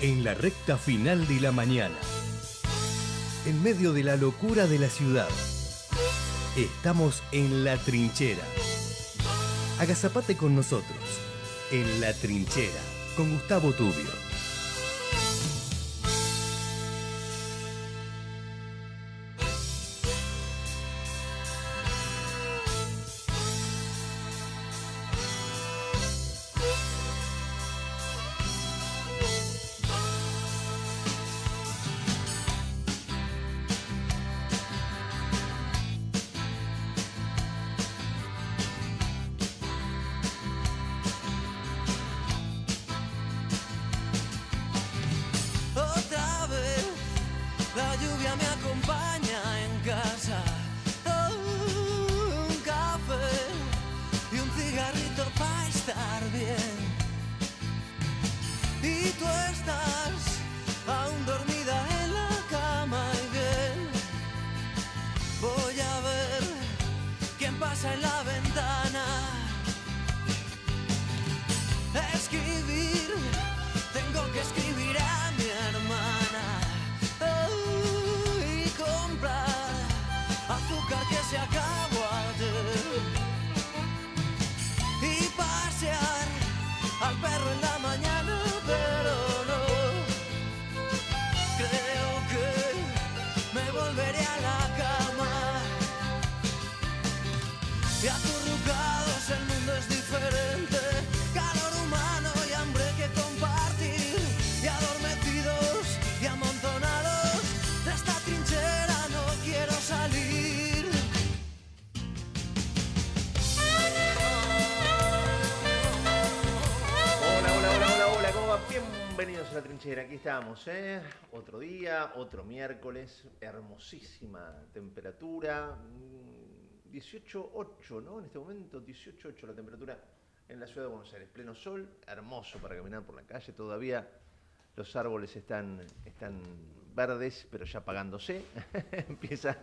En la recta final de la mañana, en medio de la locura de la ciudad, estamos en La Trinchera. Agazapate con nosotros, en La Trinchera, con Gustavo Tubio. Aquí estamos, otro día, otro miércoles, hermosísima temperatura, 18.8, ¿no? En este momento 18.8 la temperatura en la ciudad de Buenos Aires, pleno sol, hermoso para caminar por la calle, todavía los árboles están verdes, pero ya apagándose, empiezan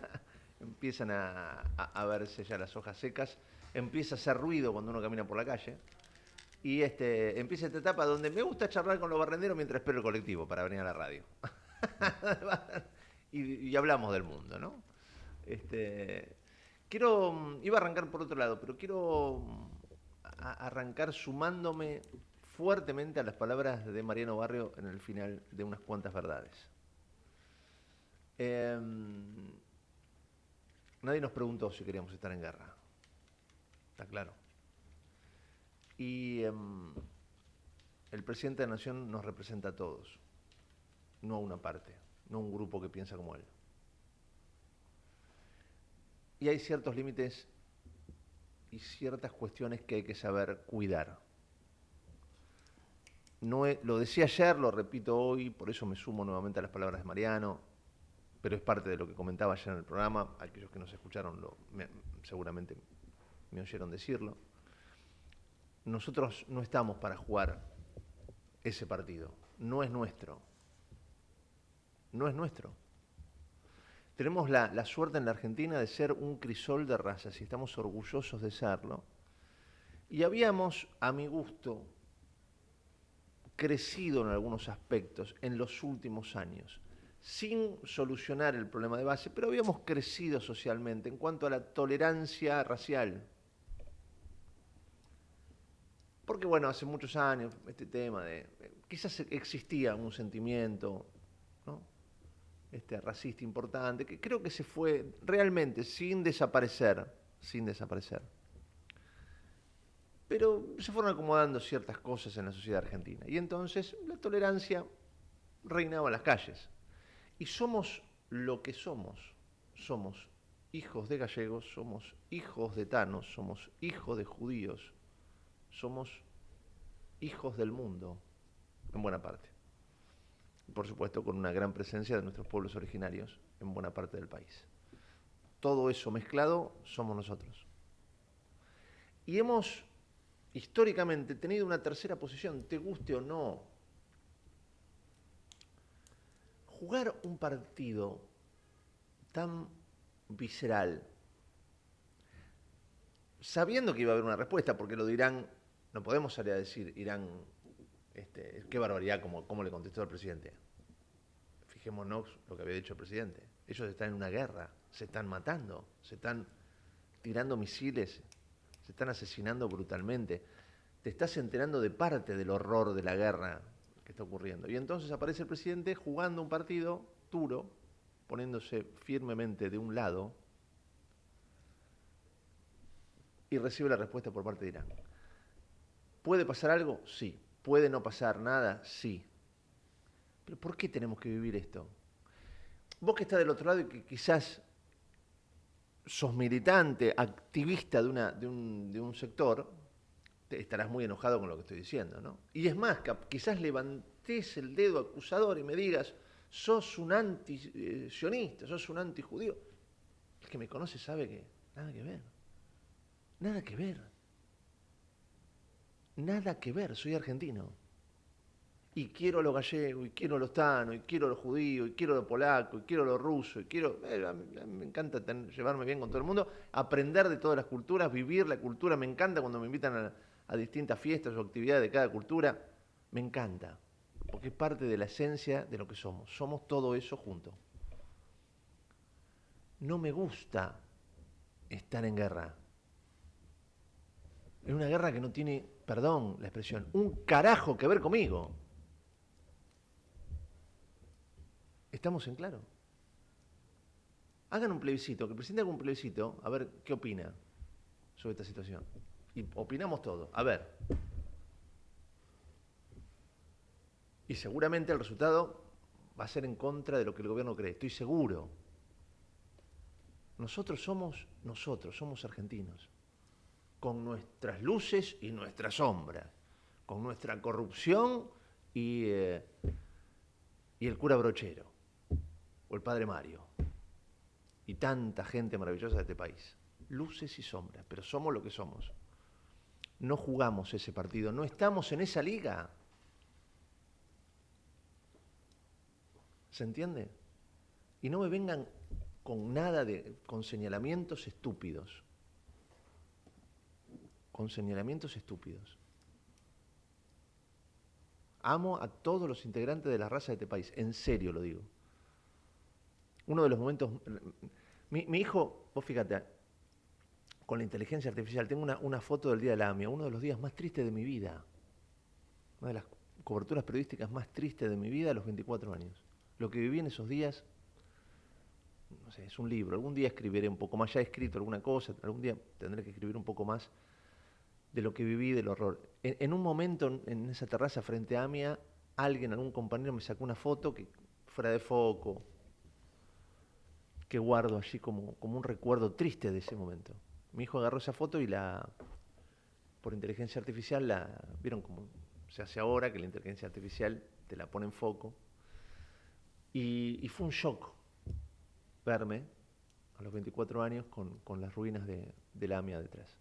a verse ya las hojas secas, empieza a hacer ruido cuando uno camina por la calle. Y empieza esta etapa donde me gusta charlar con los barrenderos mientras espero el colectivo para venir a la radio. y hablamos del mundo, ¿no? Iba a arrancar por otro lado, pero quiero arrancar sumándome fuertemente a las palabras de Mariano Barrio en el final de Unas Cuantas Verdades. Nadie nos preguntó si queríamos estar en guerra. Está claro. Y el presidente de la Nación nos representa a todos, no a una parte, no a un grupo que piensa como él. Y hay ciertos límites y ciertas cuestiones que hay que saber cuidar. Lo decía ayer, lo repito hoy, por eso me sumo nuevamente a las palabras de Mariano, pero es parte de lo que comentaba ayer en el programa. Aquellos que nos escucharon seguramente me oyeron decirlo. Nosotros no estamos para jugar ese partido. No es nuestro. No es nuestro. Tenemos la suerte en la Argentina de ser un crisol de razas y estamos orgullosos de serlo. Y habíamos, a mi gusto, crecido en algunos aspectos en los últimos años, sin solucionar el problema de base, pero habíamos crecido socialmente en cuanto a la tolerancia racial. Porque bueno, hace muchos años este tema quizás existía un sentimiento, ¿no? Racista importante, que creo que se fue realmente sin desaparecer. Pero se fueron acomodando ciertas cosas en la sociedad argentina. Y entonces la tolerancia reinaba en las calles. Y somos lo que somos. Somos hijos de gallegos, somos hijos de tanos, somos hijos de judíos. Somos hijos del mundo, en buena parte. Por supuesto, con una gran presencia de nuestros pueblos originarios en buena parte del país. Todo eso mezclado somos nosotros. Y hemos históricamente tenido una tercera posición, te guste o no. Jugar un partido tan visceral, sabiendo que iba a haber una respuesta, porque lo dirán, no podemos salir a decir Irán qué barbaridad cómo le contestó el presidente. Fijémonos lo que había dicho el presidente. Ellos están en una guerra, se están matando, se están tirando misiles, se están asesinando brutalmente. Te estás enterando de parte del horror de la guerra que está ocurriendo. Y entonces aparece el presidente jugando un partido duro, poniéndose firmemente de un lado, y recibe la respuesta por parte de Irán. ¿Puede pasar algo? Sí. ¿Puede no pasar nada? Sí. ¿Pero por qué tenemos que vivir esto? Vos que estás del otro lado y que quizás sos militante, activista de un sector, estarás muy enojado con lo que estoy diciendo, ¿no? Y es más, quizás levantes el dedo acusador y me digas, sos un anti-sionista, sos un anti-judío. El que me conoce sabe que nada que ver. Nada que ver. Nada que ver, soy argentino. Y quiero lo gallego, y quiero los tanos, y quiero los judíos, y quiero lo polaco, y quiero lo ruso, y quiero... a mí me encanta llevarme bien con todo el mundo, aprender de todas las culturas, vivir la cultura. Me encanta cuando me invitan a distintas fiestas o actividades de cada cultura. Me encanta, porque es parte de la esencia de lo que somos. Somos todo eso junto. No me gusta estar en guerra. En una guerra que no tiene, perdón la expresión, un carajo que ver conmigo. ¿Estamos en claro? Hagan un plebiscito, que el presidente haga un plebiscito, a ver qué opina sobre esta situación. Y opinamos todos. A ver. Y seguramente el resultado va a ser en contra de lo que el gobierno cree, estoy seguro. Nosotros somos argentinos, con nuestras luces y nuestras sombras, con nuestra corrupción y el cura Brochero, o el padre Mario, y tanta gente maravillosa de este país. Luces y sombras, pero somos lo que somos. No jugamos ese partido, no estamos en esa liga. ¿Se entiende? Y no me vengan con nada con señalamientos estúpidos. Con señalamientos estúpidos. Amo a todos los integrantes de la raza de este país, en serio lo digo. Uno de los momentos... Mi hijo, vos fíjate, con la inteligencia artificial, tengo una foto del Día de la AMIA, uno de los días más tristes de mi vida. Una de las coberturas periodísticas más tristes de mi vida a los 24 años. Lo que viví en esos días, no sé, es un libro. Algún día escribiré un poco más, ya he escrito alguna cosa, algún día tendré que escribir un poco más de lo que viví, del horror. En un momento, en esa terraza frente a AMIA, algún compañero me sacó una foto que fuera de foco, que guardo allí como un recuerdo triste de ese momento. Mi hijo agarró esa foto y por inteligencia artificial, vieron como se hace ahora, que la inteligencia artificial te la pone en foco. Y fue un shock verme a los 24 años con las ruinas de la AMIA detrás.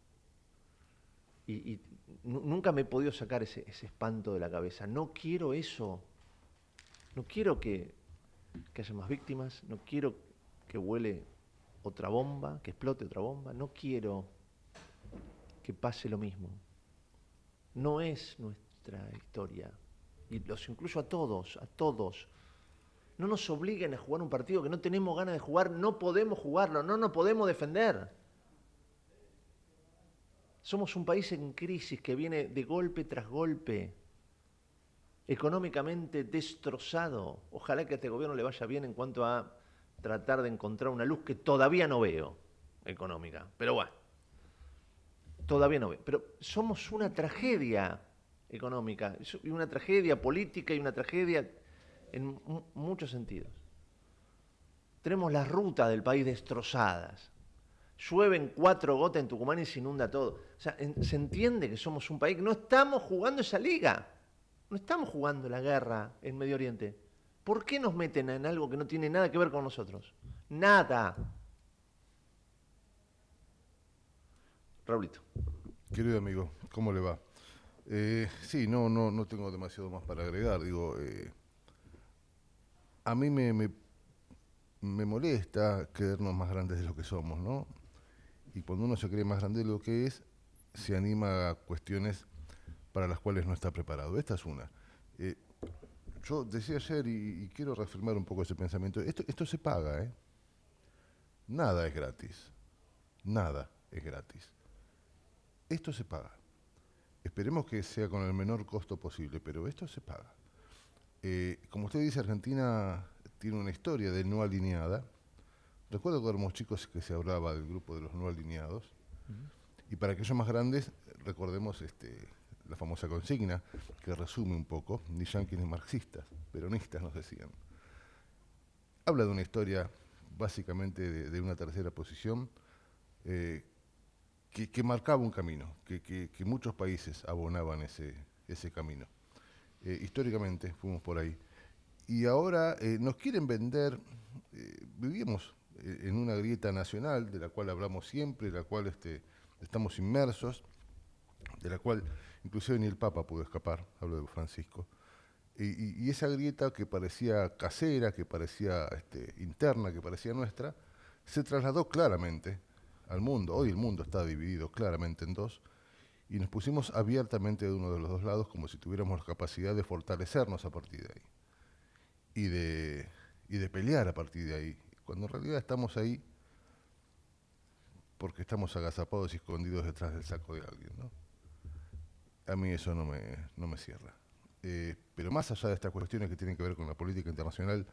Y nunca me he podido sacar ese espanto de la cabeza. No quiero eso. No quiero que haya más víctimas. No quiero que vuele otra bomba, que explote otra bomba. No quiero que pase lo mismo. No es nuestra historia. Y los incluyo a todos, a todos. No nos obliguen a jugar un partido que no tenemos ganas de jugar. No podemos jugarlo, no nos podemos defender. Somos un país en crisis que viene de golpe tras golpe, económicamente destrozado. Ojalá que a este gobierno le vaya bien en cuanto a tratar de encontrar una luz que todavía no veo, económica. Pero bueno, todavía no veo. Pero somos una tragedia económica, y una tragedia política y una tragedia en muchos sentidos. Tenemos las rutas del país destrozadas. Llueven 4 gotas en Tucumán y se inunda todo. O sea, se entiende que somos un país que no estamos jugando esa liga. No estamos jugando la guerra en Medio Oriente. ¿Por qué nos meten en algo que no tiene nada que ver con nosotros? Nada. Raulito. Querido amigo, ¿cómo le va? Sí, no tengo demasiado más para agregar. Digo, a mí me molesta creernos más grandes de lo que somos, ¿no? Y cuando uno se cree más grande de lo que es, se anima a cuestiones para las cuales no está preparado. Esta es una. Eh, yo decía ayer y quiero reafirmar un poco ese pensamiento. Esto se paga, ¿eh? Nada es gratis. Nada es gratis. Esto se paga. Esperemos que sea con el menor costo posible, pero esto se paga. Como usted dice, Argentina tiene una historia de no alineada. Recuerdo cuando éramos chicos que se hablaba del grupo de los no alineados. Y para aquellos más grandes, recordemos la famosa consigna que resume un poco, ni yanquis ni marxistas, peronistas nos decían. Habla de una historia básicamente de una tercera posición que marcaba un camino, que muchos países abonaban ese camino. Históricamente fuimos por ahí. Y ahora nos quieren vender, vivimos en una grieta nacional de la cual hablamos siempre, de la cual estamos inmersos, de la cual inclusive ni el Papa pudo escapar, hablo de Francisco, y esa grieta que parecía casera, que parecía interna, que parecía nuestra, se trasladó claramente al mundo. Hoy el mundo está dividido claramente en dos, y nos pusimos abiertamente de uno de los dos lados como si tuviéramos la capacidad de fortalecernos a partir de ahí, y de pelear a partir de ahí, cuando en realidad estamos ahí porque estamos agazapados y escondidos detrás del saco de alguien, ¿no? A mí eso no me cierra. Pero más allá de estas cuestiones que tienen que ver con la política internacional,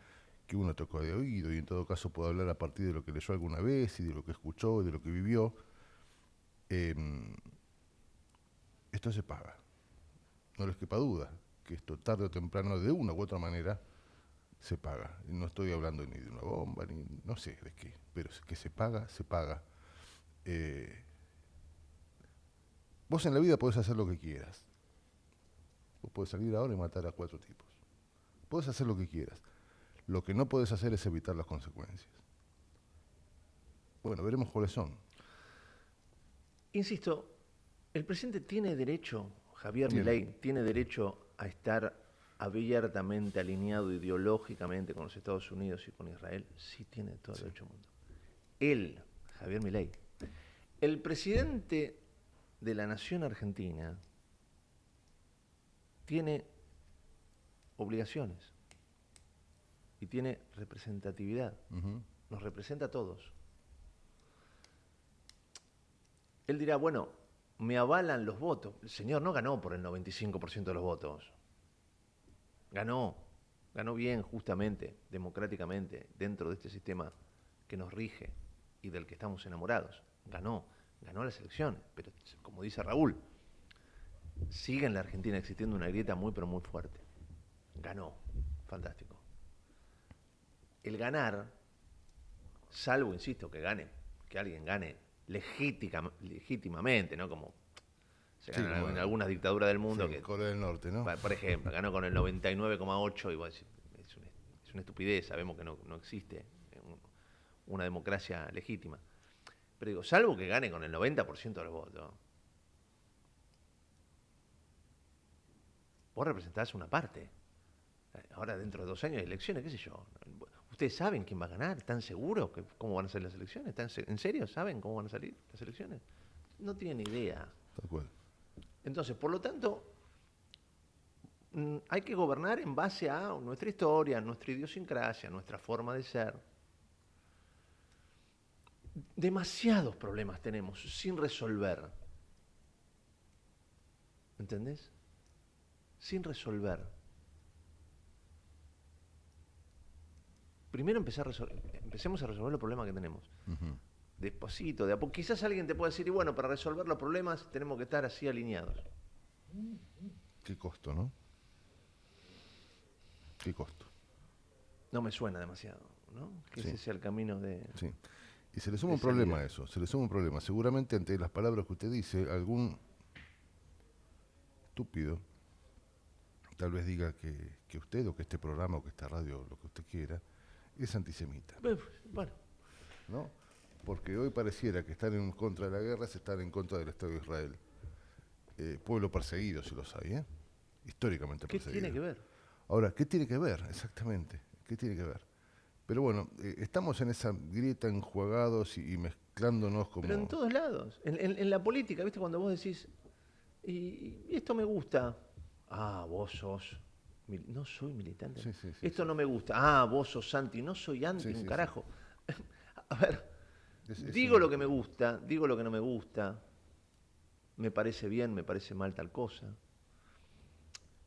que uno tocó de oído, y en todo caso puede hablar a partir de lo que leyó alguna vez, y de lo que escuchó, y de lo que vivió, esto se paga. No les quepa duda que esto tarde o temprano, de una u otra manera, se paga. Y no estoy hablando ni de una bomba, ni no sé de qué, pero que se paga, se paga. Vos en la vida podés hacer lo que quieras. Vos podés salir ahora y matar a 4 tipos. Podés hacer lo que quieras. Lo que no podés hacer es evitar las consecuencias. Bueno, veremos cuáles son. Insisto, el presidente tiene derecho, Javier Milei, tiene derecho a estar abiertamente alineado ideológicamente con los Estados Unidos y con Israel. Sí, tiene todo el derecho del mundo. Él, Javier Milei, el presidente de la nación argentina, tiene obligaciones y tiene representatividad. Nos representa a todos. Él dirá, bueno, me avalan los votos. El señor no ganó por el 95% de los votos. Ganó bien, justamente, democráticamente, dentro de este sistema que nos rige y del que estamos enamorados. Ganó las elecciones, pero como dice Raúl, sigue en la Argentina existiendo una grieta muy pero muy fuerte. Ganó, fantástico. El ganar, salvo, insisto, que alguien gane legítimamente, ¿no? Como se gana en algunas dictaduras del mundo. Sí, Corea del Norte, ¿no? Por ejemplo, ganó con el 99,8 y vos decís, es una estupidez, sabemos que no existe una democracia legítima. Pero digo, salvo que gane con el 90% de los votos, vos representás una parte. Ahora, dentro de 2 años hay elecciones, qué sé yo. ¿Ustedes saben quién va a ganar? ¿Están seguros cómo van a ser las elecciones? ¿En serio saben cómo van a salir las elecciones? No tienen idea. Tal cual. Entonces, por lo tanto, hay que gobernar en base a nuestra historia, nuestra idiosincrasia, nuestra forma de ser. Demasiados problemas tenemos sin resolver. ¿Entendés? Sin resolver. Primero empecemos a resolver los problemas que tenemos. Despacito, de a poco. Quizás alguien te pueda decir, y bueno, para resolver los problemas tenemos que estar así alineados. Qué costo, ¿no? Qué costo. No me suena demasiado, ¿no? Que ese sea el camino de... Sí. Y se le suma un problema a eso, se le suma un problema. Seguramente ante las palabras que usted dice, algún estúpido tal vez diga que usted o que este programa o que esta radio, lo que usted quiera, es antisemita. Bueno. ¿No? Porque hoy pareciera que estar en contra de la guerra es estar en contra del Estado de Israel. Pueblo perseguido, si los hay, históricamente perseguido. ¿Qué tiene que ver? Ahora, ¿qué tiene que ver? Exactamente, ¿qué tiene que ver? Pero bueno, estamos en esa grieta enjuagados y mezclándonos como... Pero en todos lados. En la política, ¿viste? Cuando vos decís, y esto me gusta. Ah, vos sos No soy militante. Sí, sí, sí, Esto sí. no me gusta. Ah, vos sos anti. No soy anti Sí, un sí, sí. carajo. A ver, Es digo lo un- que me gusta, digo lo que no me gusta. Me parece bien, me parece mal tal cosa.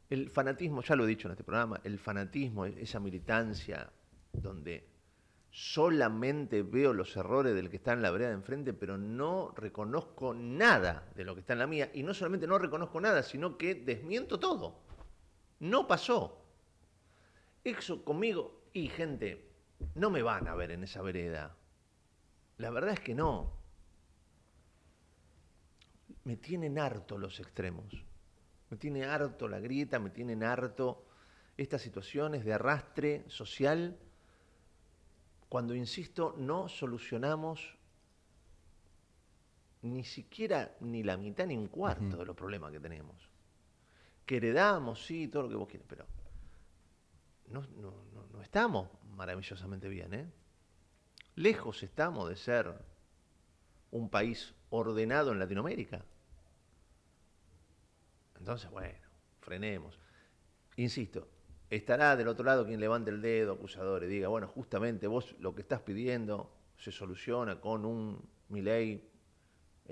El fanatismo, ya lo he dicho en este programa, el fanatismo, esa militancia donde solamente veo los errores del que está en la vereda de enfrente, pero no reconozco nada de lo que está en la mía. Y no solamente no reconozco nada, sino que desmiento todo. No pasó. Eso conmigo, y gente, no me van a ver en esa vereda. La verdad es que no. Me tienen harto los extremos. Me tiene harto la grieta, me tienen harto estas situaciones de arrastre social cuando, insisto, no solucionamos ni siquiera ni la mitad ni un cuarto Ujú. de los problemas que tenemos. Que heredamos, sí, todo lo que vos quieras, pero no estamos maravillosamente bien, ¿eh? Lejos estamos de ser un país ordenado en Latinoamérica. Entonces, bueno, frenemos. Insisto, estará del otro lado quien levante el dedo acusador y diga, bueno, justamente vos lo que estás pidiendo se soluciona con un Milei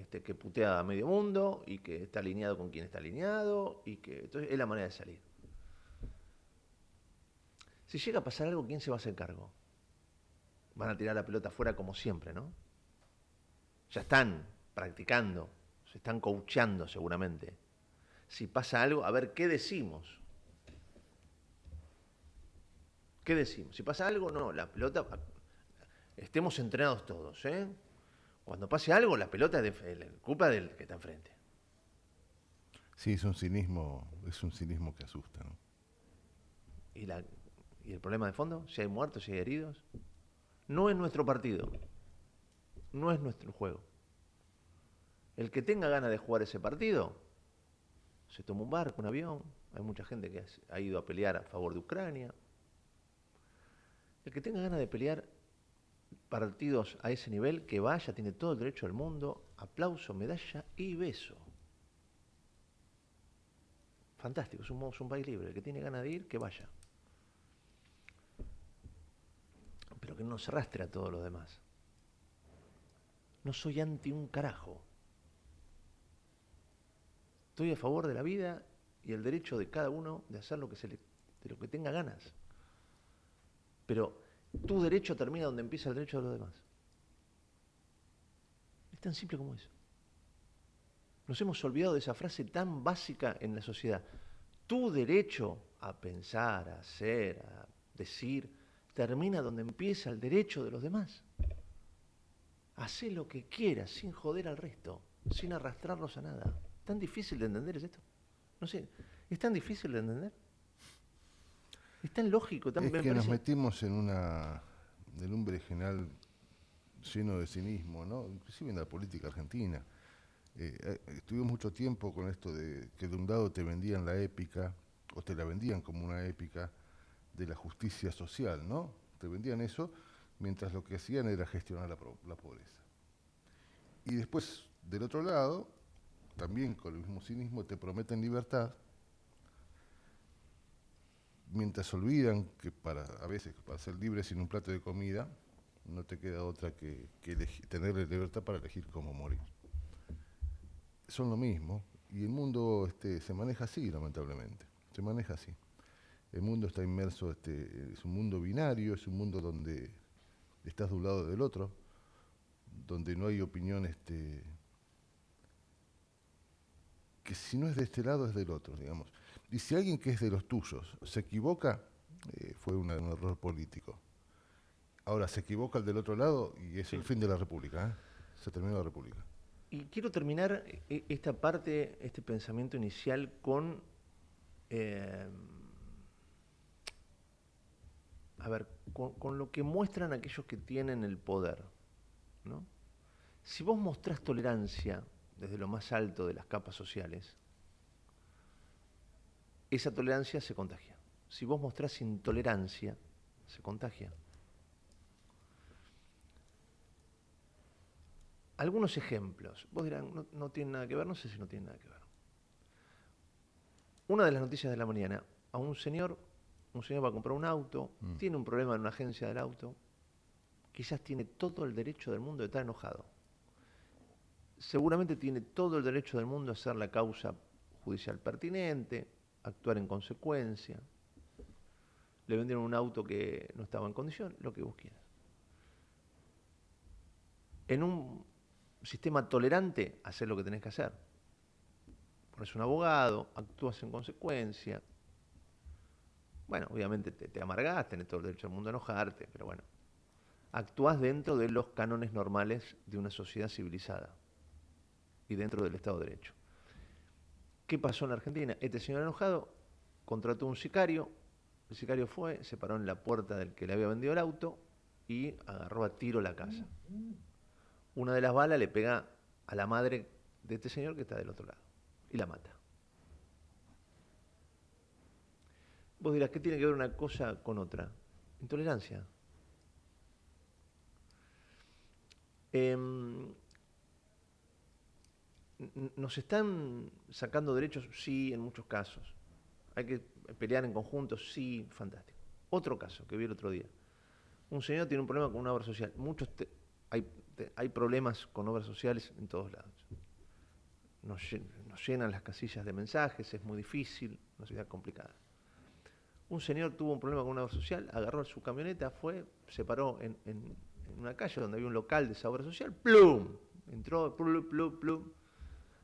que putea a medio mundo y que está alineado con quien está alineado y que entonces es la manera de salir. Si llega a pasar algo, ¿quién se va a hacer cargo? Van a tirar la pelota afuera como siempre, ¿no? Ya están practicando, se están coacheando seguramente. Si pasa algo, a ver qué decimos. ¿Qué decimos? Si pasa algo, no, la pelota, estemos entrenados todos, ¿eh? Cuando pase algo, la pelota es de culpa del que está enfrente. Sí, es un cinismo que asusta, ¿no? ¿Y, ¿Y el problema de fondo? Si hay muertos, si hay heridos. No es nuestro partido, no es nuestro juego. El que tenga ganas de jugar ese partido, se toma un barco, un avión. Hay mucha gente que ha ido a pelear a favor de Ucrania. El que tenga ganas de pelear partidos a ese nivel, que vaya, tiene todo el derecho del mundo, aplauso, medalla y beso. Fantástico, es un país libre. El que tiene ganas de ir, que vaya. Pero que no se arrastre a todos los demás. No soy anti un carajo. Estoy a favor de la vida y el derecho de cada uno de hacer lo que de lo que tenga ganas. Pero tu derecho termina donde empieza el derecho de los demás. Es tan simple como eso. Nos hemos olvidado de esa frase tan básica en la sociedad. Tu derecho a pensar, a hacer, a decir, termina donde empieza el derecho de los demás. Hacé lo que quieras sin joder al resto, sin arrastrarlos a nada. ¿Tan difícil de entender es esto? No sé, ¿es tan difícil de entender? Es tan lógico, Es me que nos parece... metimos en un berenjenal lleno de cinismo, ¿no? Inclusive en la política argentina. Estuvimos mucho tiempo con esto de que de un lado te vendían la épica, o te la vendían como una épica de la justicia social, ¿no? Te vendían eso, mientras lo que hacían era gestionar la pobreza. Y después, del otro lado, también con el mismo cinismo, te prometen libertad, mientras olvidan que a veces para ser libre sin un plato de comida, no te queda otra que tener la libertad para elegir cómo morir. Son lo mismo, y el mundo se maneja así, lamentablemente. Se maneja así. El mundo está inmerso, es un mundo binario, es un mundo donde estás de un lado o del otro, donde no hay opinión que si no es de este lado es del otro, digamos. Y si alguien que es de los tuyos se equivoca, fue un error político. Ahora se equivoca el del otro lado y es Sí. el fin de la República, ¿eh? Se terminó la República. Y quiero terminar esta parte, este pensamiento inicial con... a ver, con lo que muestran aquellos que tienen el poder, ¿no? Si vos mostrás tolerancia desde lo más alto de las capas sociales, esa tolerancia se contagia. Si vos mostrás intolerancia, se contagia. Algunos ejemplos. Vos dirán, no tiene nada que ver, no sé si no tiene nada que ver. Una de las noticias de la mañana, a un señor va a comprar un auto, tiene un problema en una agencia del auto, quizás tiene todo el derecho del mundo de estar enojado. Seguramente tiene todo el derecho del mundo a hacer la causa judicial pertinente, actuar en consecuencia. Le vendieron un auto que no estaba en condición, lo que vos quieras. En un sistema tolerante, hacer lo que tenés que hacer. Pones un abogado, actúas en consecuencia. Bueno, obviamente te amargás, tenés todo el derecho del mundo a enojarte, pero bueno, actuás dentro de los cánones normales de una sociedad civilizada y dentro del Estado de Derecho. ¿Qué pasó en la Argentina? Este señor enojado contrató un sicario, el sicario fue, se paró en la puerta del que le había vendido el auto y agarró a tiro la casa. Una de las balas le pega a la madre de este señor que está del otro lado y la mata. Vos dirás, ¿qué tiene que ver una cosa con otra? Intolerancia. ¿Nos están sacando derechos? Sí, en muchos casos. ¿Hay que pelear en conjunto? Sí, fantástico. Otro caso que vi el otro día. Un señor tiene un problema con una obra social. Hay problemas con obras sociales en todos lados. Nos llenan las casillas de mensajes, es muy difícil, una sociedad complicada. Un señor tuvo un problema con una obra social, agarró su camioneta, fue, se paró en una calle donde había un local de esa obra social, ¡plum! Entró, plum, plum, plum.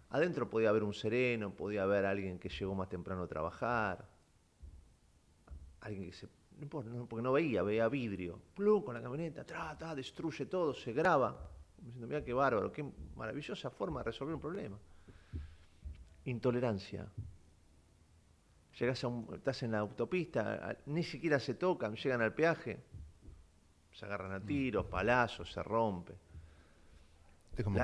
Adentro podía haber un sereno, podía haber alguien que llegó más temprano a trabajar, alguien que no importa, porque no veía vidrio, plum, con la camioneta, destruye todo, se graba, diciendo, mira qué bárbaro, qué maravillosa forma de resolver un problema. Intolerancia. Estás en la autopista, ni siquiera se tocan, llegan al peaje, se agarran a tiros, palazos, se rompe.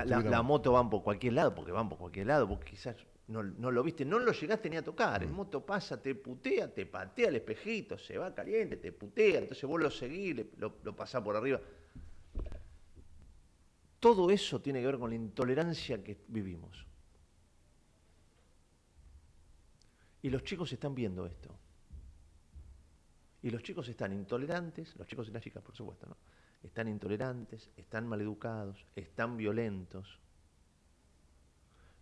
La moto van por cualquier lado, vos quizás no lo viste, no lo llegaste ni a tocar. El moto pasa, te putea, te patea el espejito, se va caliente, te putea, entonces vos lo seguís, lo pasás por arriba. Todo eso tiene que ver con la intolerancia que vivimos. Y los chicos están viendo esto. Y los chicos están intolerantes, los chicos y las chicas, por supuesto, ¿no? Están intolerantes, están maleducados, están violentos,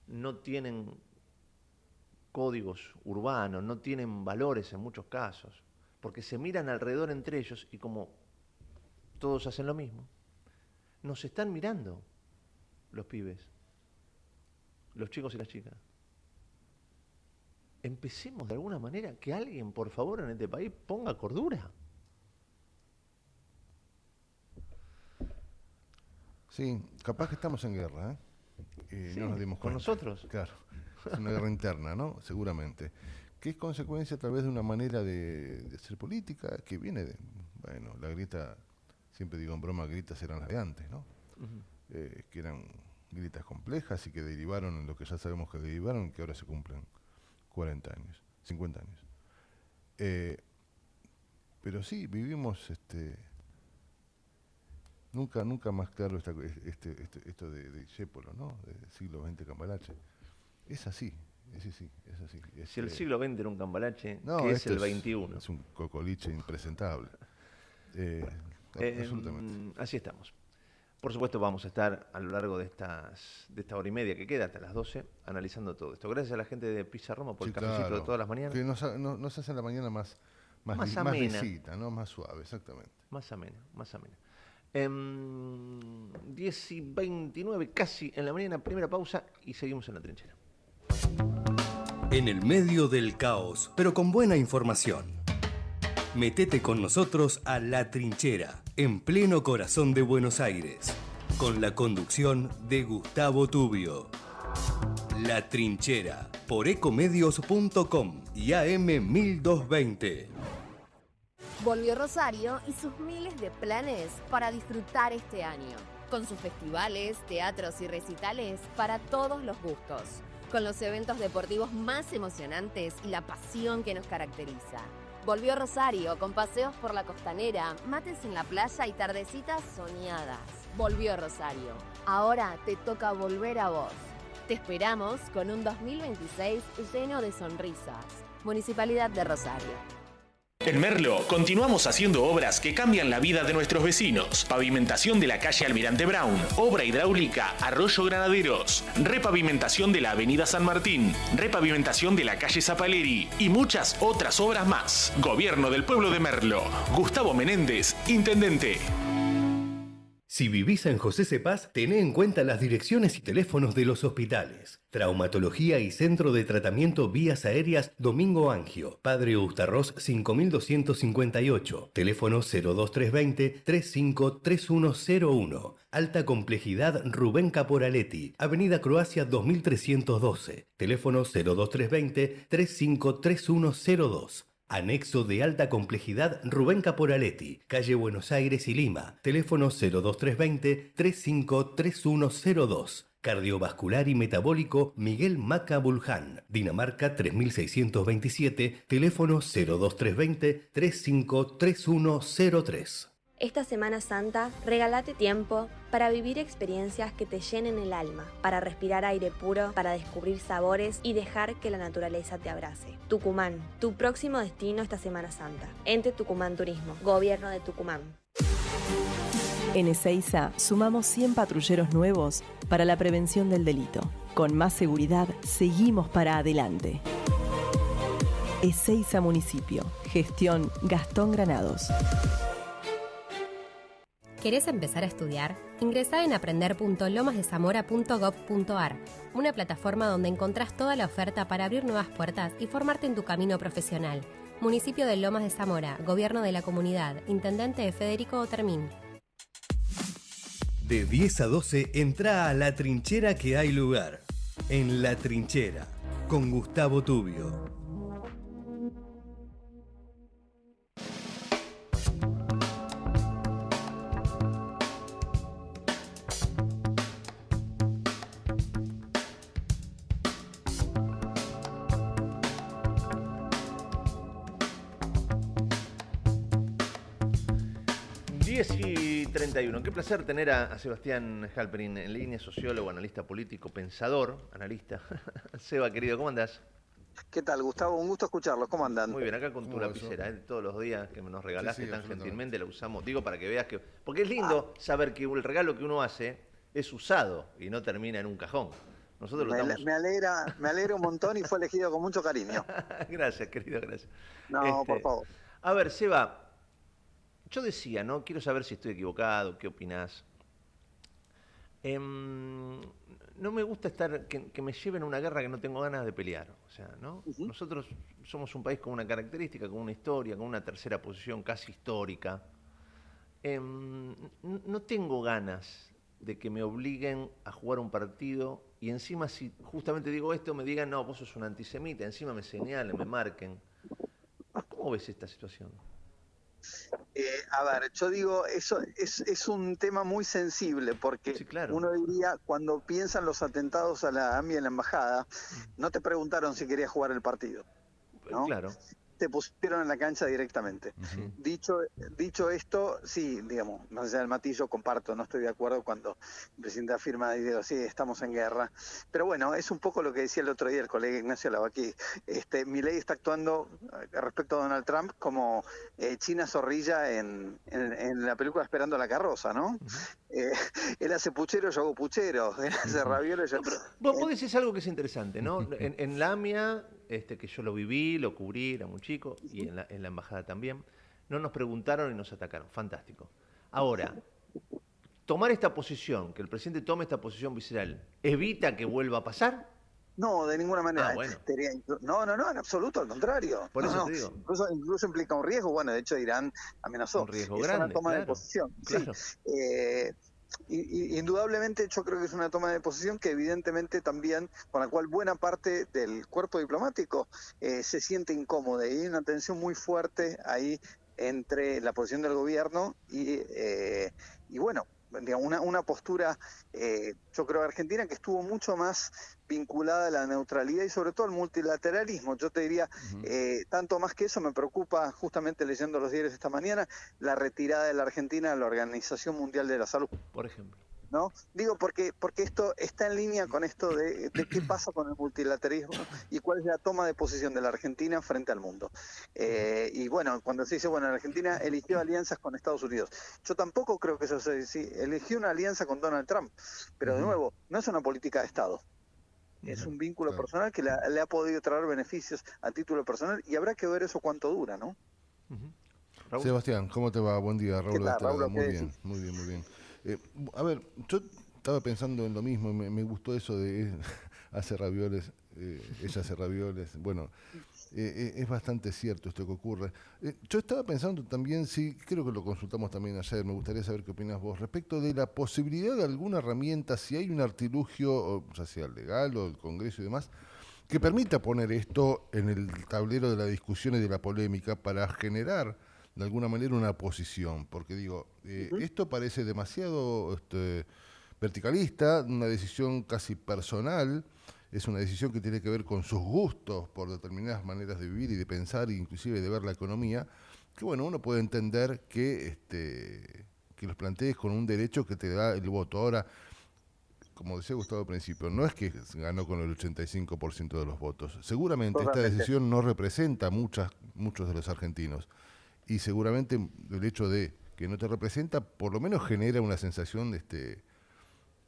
no tienen códigos urbanos, no tienen valores en muchos casos, porque se miran alrededor entre ellos y como todos hacen lo mismo, nos están mirando los pibes, los chicos y las chicas. Empecemos de alguna manera que alguien, por favor, en este país ponga cordura. Sí, capaz que estamos en guerra, ¿eh? Sí, no nos dimos cuenta. ¿Con nosotros? Claro, es una guerra interna, ¿no? Seguramente. Que es consecuencia a través de una manera de hacer política que viene de, bueno, la grita, siempre digo en broma, gritas eran las de antes, ¿no? Que eran gritas complejas y que derivaron en lo que ya sabemos que derivaron, que ahora se cumplen 40 años, 50 años. Pero sí, vivimos nunca más claro esto de Discépolo, ¿no? Del siglo XX Cambalache. Es así. Si el siglo XX era un cambalache, no, ¿qué es el XXI? Es un cocoliche impresentable. Absolutamente. Así estamos. Por supuesto vamos a estar a lo largo de esta hora y media que queda, hasta las 12, analizando todo esto. Gracias a la gente de Pizza Roma por el cafecito de todas las mañanas. Que nos hace la mañana más lisita, ¿no? Más suave, exactamente. Más amena. 10:29, casi en la mañana, primera pausa y seguimos en la trinchera. En el medio del caos, pero con buena información. Metete con nosotros a La Trinchera, en pleno corazón de Buenos Aires, con la conducción de Gustavo Tubio. La Trinchera, por ecomedios.com y AM 1220. Volvió Rosario y sus miles de planes para disfrutar este año, con sus festivales, teatros y recitales para todos los gustos, con los eventos deportivos más emocionantes y la pasión que nos caracteriza. Volvió Rosario con paseos por la costanera, mates en la playa y tardecitas soñadas. Volvió Rosario. Ahora te toca volver a vos. Te esperamos con un 2026 lleno de sonrisas, Municipalidad de Rosario. En Merlo continuamos haciendo obras que cambian la vida de nuestros vecinos. Pavimentación de la calle Almirante Brown, obra hidráulica Arroyo Granaderos, repavimentación de la avenida San Martín, repavimentación de la calle Zapaleri y muchas otras obras más. Gobierno del pueblo de Merlo. Gustavo Menéndez, intendente. Si vivís en José Cepaz, tené en cuenta las direcciones y teléfonos de los hospitales. Traumatología y Centro de Tratamiento Vías Aéreas Domingo Angio. Padre Ustarroz 5258. Teléfono 02320-353101. Alta Complejidad Rubén Caporaletti. Avenida Croacia 2312. Teléfono 02320-353102. Anexo de Alta Complejidad Rubén Caporaletti, calle Buenos Aires y Lima, teléfono 02320-353102. Cardiovascular y Metabólico Miguel Maca Bulján, Dinamarca 3627, teléfono 02320-353103. Esta Semana Santa, regálate tiempo para vivir experiencias que te llenen el alma, para respirar aire puro, para descubrir sabores y dejar que la naturaleza te abrace. Tucumán, tu próximo destino esta Semana Santa. Ente Tucumán Turismo, Gobierno de Tucumán. En Ezeiza sumamos 100 patrulleros nuevos para la prevención del delito. Con más seguridad, seguimos para adelante. Ezeiza Municipio. Gestión Gastón Granados. ¿Querés empezar a estudiar? Ingresá en aprender.lomasdezamora.gov.ar, una plataforma donde encontrás toda la oferta para abrir nuevas puertas y formarte en tu camino profesional. Municipio de Lomas de Zamora, Gobierno de la Comunidad, Intendente Federico Otermín. De 10 a 12, entrá a La Trinchera que hay lugar. En La Trinchera, con Gustavo Tubio. Y 31. Qué placer tener a Sebastián Halperin en línea, sociólogo, analista político, pensador, analista. Seba, querido, ¿cómo andás? ¿Qué tal, Gustavo? Un gusto escucharlos. ¿Cómo andan? Muy bien, acá con tu lapicera, todos los días que nos regalaste tan gentilmente la usamos. Digo, para que veas que... Porque es lindo saber que el regalo que uno hace es usado y no termina en un cajón. Nosotros lo estamos... me alegra un montón y fue elegido con mucho cariño. Gracias, querido, gracias. No, por favor. A ver, Seba... Yo decía, ¿no? Quiero saber si estoy equivocado, ¿qué opinás? No me gusta que me lleven a una guerra que no tengo ganas de pelear. O sea, ¿no? Nosotros somos un país con una característica, con una historia, con una tercera posición casi histórica. No tengo ganas de que me obliguen a jugar un partido y encima si justamente digo esto me digan, no, vos sos un antisemita, encima me señalen, me marquen. ¿Cómo ves esta situación? A ver, yo digo, eso es un tema muy sensible porque sí, claro. Uno diría, cuando piensan los atentados a la AMIA en la embajada, no te preguntaron si querías jugar el partido, ¿no? Claro. Te pusieron en la cancha directamente. Dicho esto, sí, digamos, más allá del matiz, yo comparto, no estoy de acuerdo cuando el presidente afirma y digo, sí, estamos en guerra. Pero bueno, es un poco lo que decía el otro día el colega Ignacio Lavaquí. Milei está actuando respecto a Donald Trump como China Zorrilla en la película Esperando la carroza, ¿no? Él hace puchero, yo hago puchero. Él hace ravioli, yo... Vos decís algo que es interesante, ¿no? En la AMIA... que yo lo viví, lo cubrí, era muy chico, y en la embajada también, no nos preguntaron y nos atacaron. Fantástico. Ahora, tomar esta posición, que el presidente tome esta posición visceral, ¿evita que vuelva a pasar? No, de ninguna manera. Bueno. No, en absoluto, al contrario. Por eso te digo. Incluso implica un riesgo. Bueno, de hecho Irán amenazó. Un riesgo grande, una toma de posición. Claro. Sí. Indudablemente yo creo que es una toma de posición que evidentemente también, con la cual buena parte del cuerpo diplomático se siente incómoda y hay una tensión muy fuerte ahí entre la posición del gobierno y bueno, digamos, una postura, yo creo, argentina que estuvo mucho más vinculada a la neutralidad y sobre todo al multilateralismo. Yo te diría, tanto más que eso me preocupa, justamente leyendo los diarios esta mañana, la retirada de la Argentina de la Organización Mundial de la Salud. Por ejemplo. ¿no? Digo, porque esto está en línea con esto de qué pasa con el multilateralismo y cuál es la toma de posición de la Argentina frente al mundo. Y bueno, cuando se dice, bueno, la Argentina eligió alianzas con Estados Unidos. Yo tampoco creo que eso se sí, eligió una alianza con Donald Trump, pero de nuevo, no es una política de Estado. Es un vínculo personal que le ha podido traer beneficios a título personal y habrá que ver eso cuánto dura, ¿no? Sebastián, ¿cómo te va? Buen día, Raúl. Raúl, muy bien, muy bien, muy bien. A ver, yo estaba pensando en lo mismo, me gustó eso de hace ravioles, ella hace ravioles, bueno, es bastante cierto esto que ocurre. Yo estaba pensando también, sí, creo que lo consultamos también ayer, me gustaría saber qué opinas vos, respecto de la posibilidad de alguna herramienta, si hay un artilugio, ya sea legal o el Congreso y demás, que permita poner esto en el tablero de la discusión y de la polémica para generar de alguna manera una posición, porque digo, esto parece demasiado verticalista, una decisión casi personal, es una decisión que tiene que ver con sus gustos por determinadas maneras de vivir y de pensar, e inclusive de ver la economía, que bueno, uno puede entender que los plantees con un derecho que te da el voto. Ahora, como decía Gustavo al principio, no es que ganó con el 85% de los votos. Seguramente esta decisión no representa a muchos de los argentinos. Y seguramente el hecho de que no te representa, por lo menos genera una sensación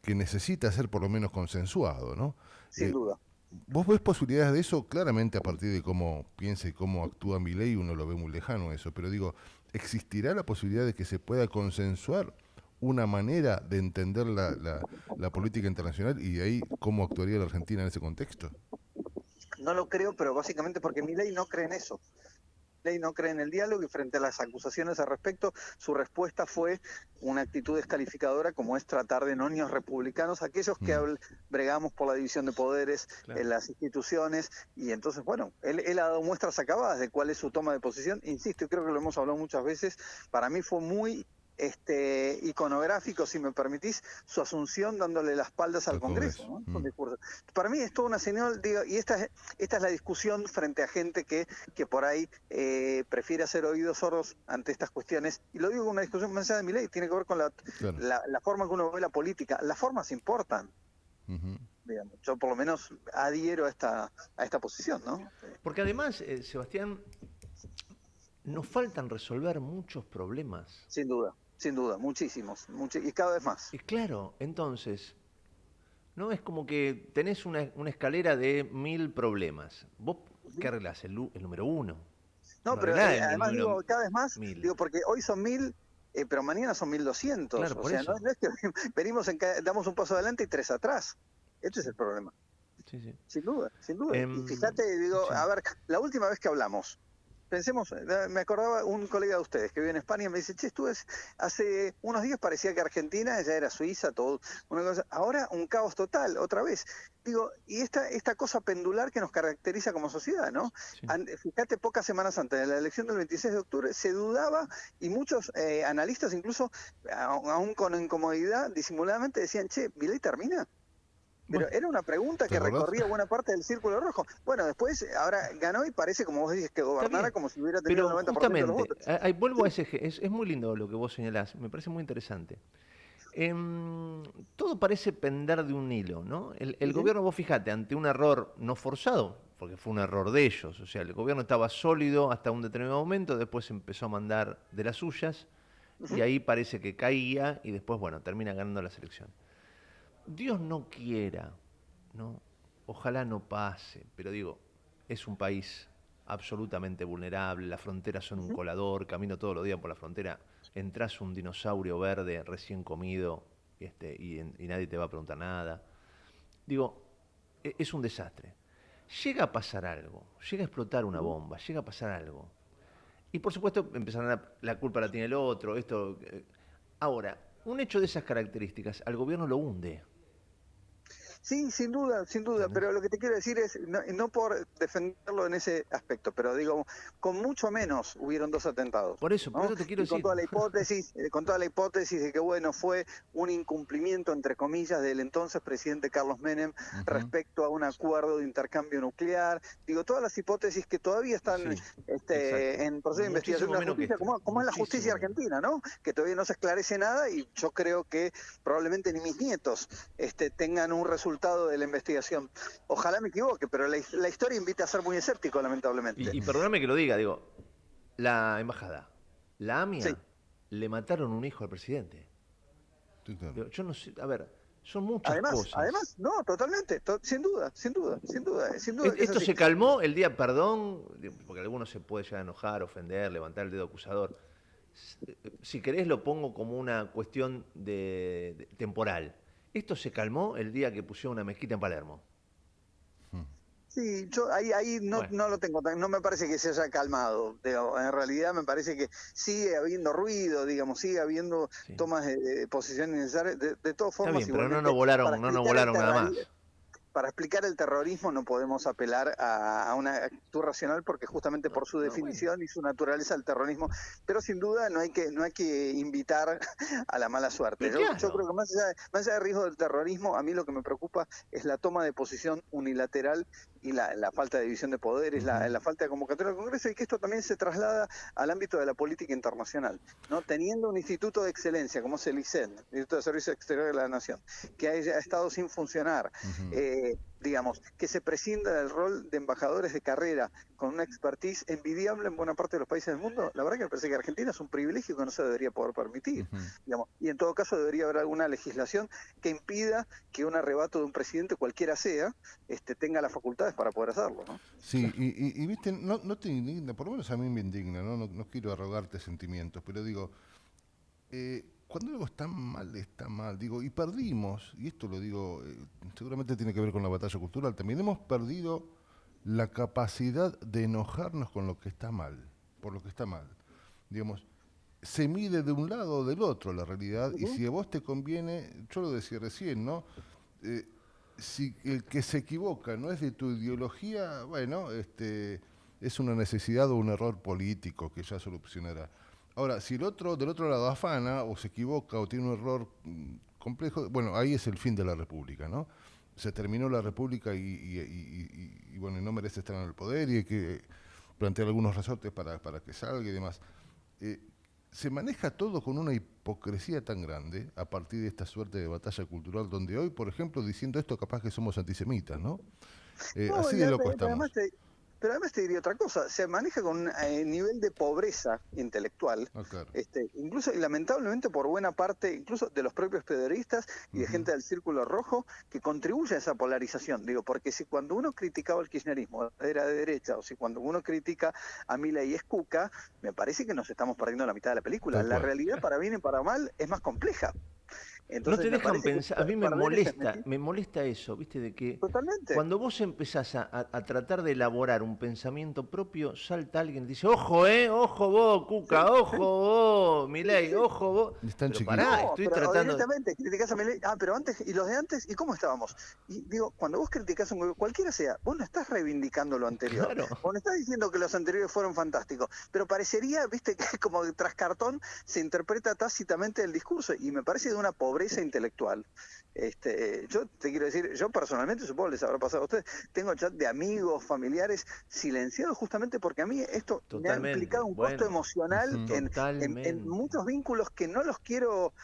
que necesita ser por lo menos consensuado, ¿no? Sin duda. ¿Vos ves posibilidades de eso? Claramente a partir de cómo piensa y cómo actúa Milei, uno lo ve muy lejano eso, pero digo, ¿existirá la posibilidad de que se pueda consensuar una manera de entender la política internacional y de ahí cómo actuaría la Argentina en ese contexto? No lo creo, pero básicamente porque Milei no cree en eso. Milei no cree en el diálogo y frente a las acusaciones al respecto, su respuesta fue una actitud descalificadora como es tratar de nonios republicanos, aquellos que bregamos por la división de poderes en las instituciones, y entonces, bueno, él ha dado muestras acabadas de cuál es su toma de posición. Insisto, y creo que lo hemos hablado muchas veces, para mí fue muy iconográfico, si me permitís, su asunción dándole las espaldas al Congreso, ¿no? Para mí es toda una señal, digo, y esta es la discusión frente a gente que por ahí prefiere hacer oídos sordos ante estas cuestiones, y lo digo con una discusión más allá de Milei, tiene que ver con la forma que uno ve la política. Las formas importan. Digamos, yo por lo menos adhiero a esta posición, ¿no? Porque además, Sebastián, nos faltan resolver muchos problemas. Sin duda, muchísimos, y cada vez más. Y claro, entonces, no es como que tenés una escalera de 1000 problemas. ¿Vos qué arreglás? El número 1. No, pero además digo, cada vez más, 1000. Digo, porque hoy son 1000, pero mañana son 1200. Claro, o sea, no es que venimos damos un paso adelante y 3 atrás. Este es el problema. Sí. Sin duda. Y fíjate, digo, a ver, la última vez que hablamos, pensemos, me acordaba un colega de ustedes que vive en España y me dice, che, estuve hace unos días, parecía que Argentina ya era Suiza, todo, una cosa, ahora un caos total, otra vez. Digo, y esta cosa pendular que nos caracteriza como sociedad, ¿no? Sí. Fíjate, pocas semanas antes de la elección del 26 de octubre se dudaba, y muchos analistas incluso, aún con incomodidad, disimuladamente decían, che, ¿Milei termina? Pero era una pregunta que recorría buena parte del círculo rojo. Bueno, después, ahora ganó y parece, como vos dices, que gobernara como si hubiera tenido el 90% de los votos. Ahí vuelvo a ese eje. Es muy lindo lo que vos señalás. Me parece muy interesante. Todo parece pender de un hilo, ¿no? El gobierno, vos fijate, ante un error no forzado, porque fue un error de ellos. O sea, el gobierno estaba sólido hasta un determinado momento, después empezó a mandar de las suyas, y ahí parece que caía, y después, bueno, termina ganando la selección. Dios no quiera, ¿no? Ojalá no pase, pero digo, es un país absolutamente vulnerable, las fronteras son un colador, camino todos los días por la frontera, entras un dinosaurio verde recién comido y nadie te va a preguntar nada. Digo, es un desastre. Llega a pasar algo, llega a explotar una bomba, llega a pasar algo. Y por supuesto empezarán la culpa la tiene el otro, esto. Ahora, un hecho de esas características al gobierno lo hunde. Sí, sin duda, pero lo que te quiero decir es, no por defenderlo en ese aspecto, pero digo, con mucho menos hubieron 2 atentados. Por eso te quiero decir. Con toda la hipótesis de que, bueno, fue un incumplimiento, entre comillas, del entonces presidente Carlos Menem respecto a un acuerdo de intercambio nuclear. Digo, todas las hipótesis que todavía están en proceso de investigación de la justicia, como es la justicia argentina, ¿no? Que todavía no se esclarece nada y yo creo que probablemente ni mis nietos tengan un resultado de la investigación. Ojalá me equivoque, pero la historia invita a ser muy escéptico, lamentablemente. Y perdóname que lo diga, la embajada, la AMIA, le mataron un hijo al presidente. Sí, claro. Yo no sé, a ver, son muchas cosas. Además, no, totalmente, sin duda. Esto se calmó el día, perdón, porque algunos se puede llegar a enojar, ofender, levantar el dedo acusador. Si querés lo pongo como una cuestión de temporal. Esto se calmó el día que pusieron una mezquita en Palermo. Sí, yo ahí no lo tengo, no me parece que se haya calmado. En realidad me parece que sigue habiendo ruido, sigue habiendo tomas de posición innecesarias. De todas formas, está bien, pero no nos volaron nada más. Para explicar el terrorismo no podemos apelar a una actitud racional porque justamente por su definición y su naturaleza el terrorismo, pero sin duda no hay que invitar a la mala suerte. Yo creo que más allá del riesgo del terrorismo, a mí lo que me preocupa es la toma de posición unilateral y la falta de división de poderes, la falta de convocatoria del Congreso, y que esto también se traslada al ámbito de la política internacional, ¿no? Teniendo un instituto de excelencia como es el ISEN, el Instituto de Servicio Exterior de la Nación, que haya estado sin funcionar, que se prescinda del rol de embajadores de carrera con una expertise envidiable en buena parte de los países del mundo, la verdad que me parece que Argentina es un privilegio que no se debería poder permitir, y en todo caso debería haber alguna legislación que impida que un arrebato de un presidente, cualquiera sea, tenga las facultades para poder hacerlo, ¿no? Sí, y viste, no te indigna, por lo menos a mí me indigna, no quiero arrogarte sentimientos, pero digo, cuando algo está mal, y perdimos, y esto lo digo, seguramente tiene que ver con la batalla cultural, también hemos perdido la capacidad de enojarnos con lo que está mal, por lo que está mal. Digamos, se mide de un lado o del otro la realidad, y si a vos te conviene, yo lo decía recién, ¿no? Si el que se equivoca no es de tu ideología, bueno, es una necesidad o un error político que ya solucionará. Ahora, si el otro del otro lado afana o se equivoca o tiene un error complejo, bueno, ahí es el fin de la República, ¿no? Se terminó la República y bueno, no merece estar en el poder y hay que plantear algunos resortes para que salga y demás. Se maneja todo con una hipocresía tan grande a partir de esta suerte de batalla cultural, donde hoy, por ejemplo, diciendo esto, capaz que somos antisemitas, ¿no? Así de loco estamos. Pero además te diría otra cosa, se maneja con un nivel de pobreza intelectual, claro. Incluso y lamentablemente por buena parte, incluso de los propios periodistas y de gente del Círculo Rojo, que contribuye a esa polarización. Digo, porque si cuando uno criticaba el kirchnerismo era de derecha, o si cuando uno critica a Milei es cuca, me parece que nos estamos perdiendo la mitad de la película. La realidad, para bien y para mal, es más compleja. Entonces, no te dejan pensar, a mí me molesta eso, ¿viste? De que totalmente. Cuando vos empezás a tratar de elaborar un pensamiento propio, salta alguien y dice, ojo vos, Cuca, ojo vos, Milei, ojo vos. Están pero pará, estoy tratando... Directamente criticás a Milei, pero antes, ¿y los de antes? ¿Y cómo estábamos? Y digo, cuando vos criticás a un gobierno, cualquiera sea, vos no estás reivindicando lo anterior. Claro. Vos no estás diciendo que los anteriores fueron fantásticos, pero parecería, viste, que como tras cartón se interpreta tácitamente el discurso, y me parece de una pobreza intelectual. Yo te quiero decir, yo personalmente, supongo que les habrá pasado a ustedes, tengo chat de amigos, familiares silenciados justamente porque a mí esto me ha implicado un costo emocional en muchos vínculos que no los quiero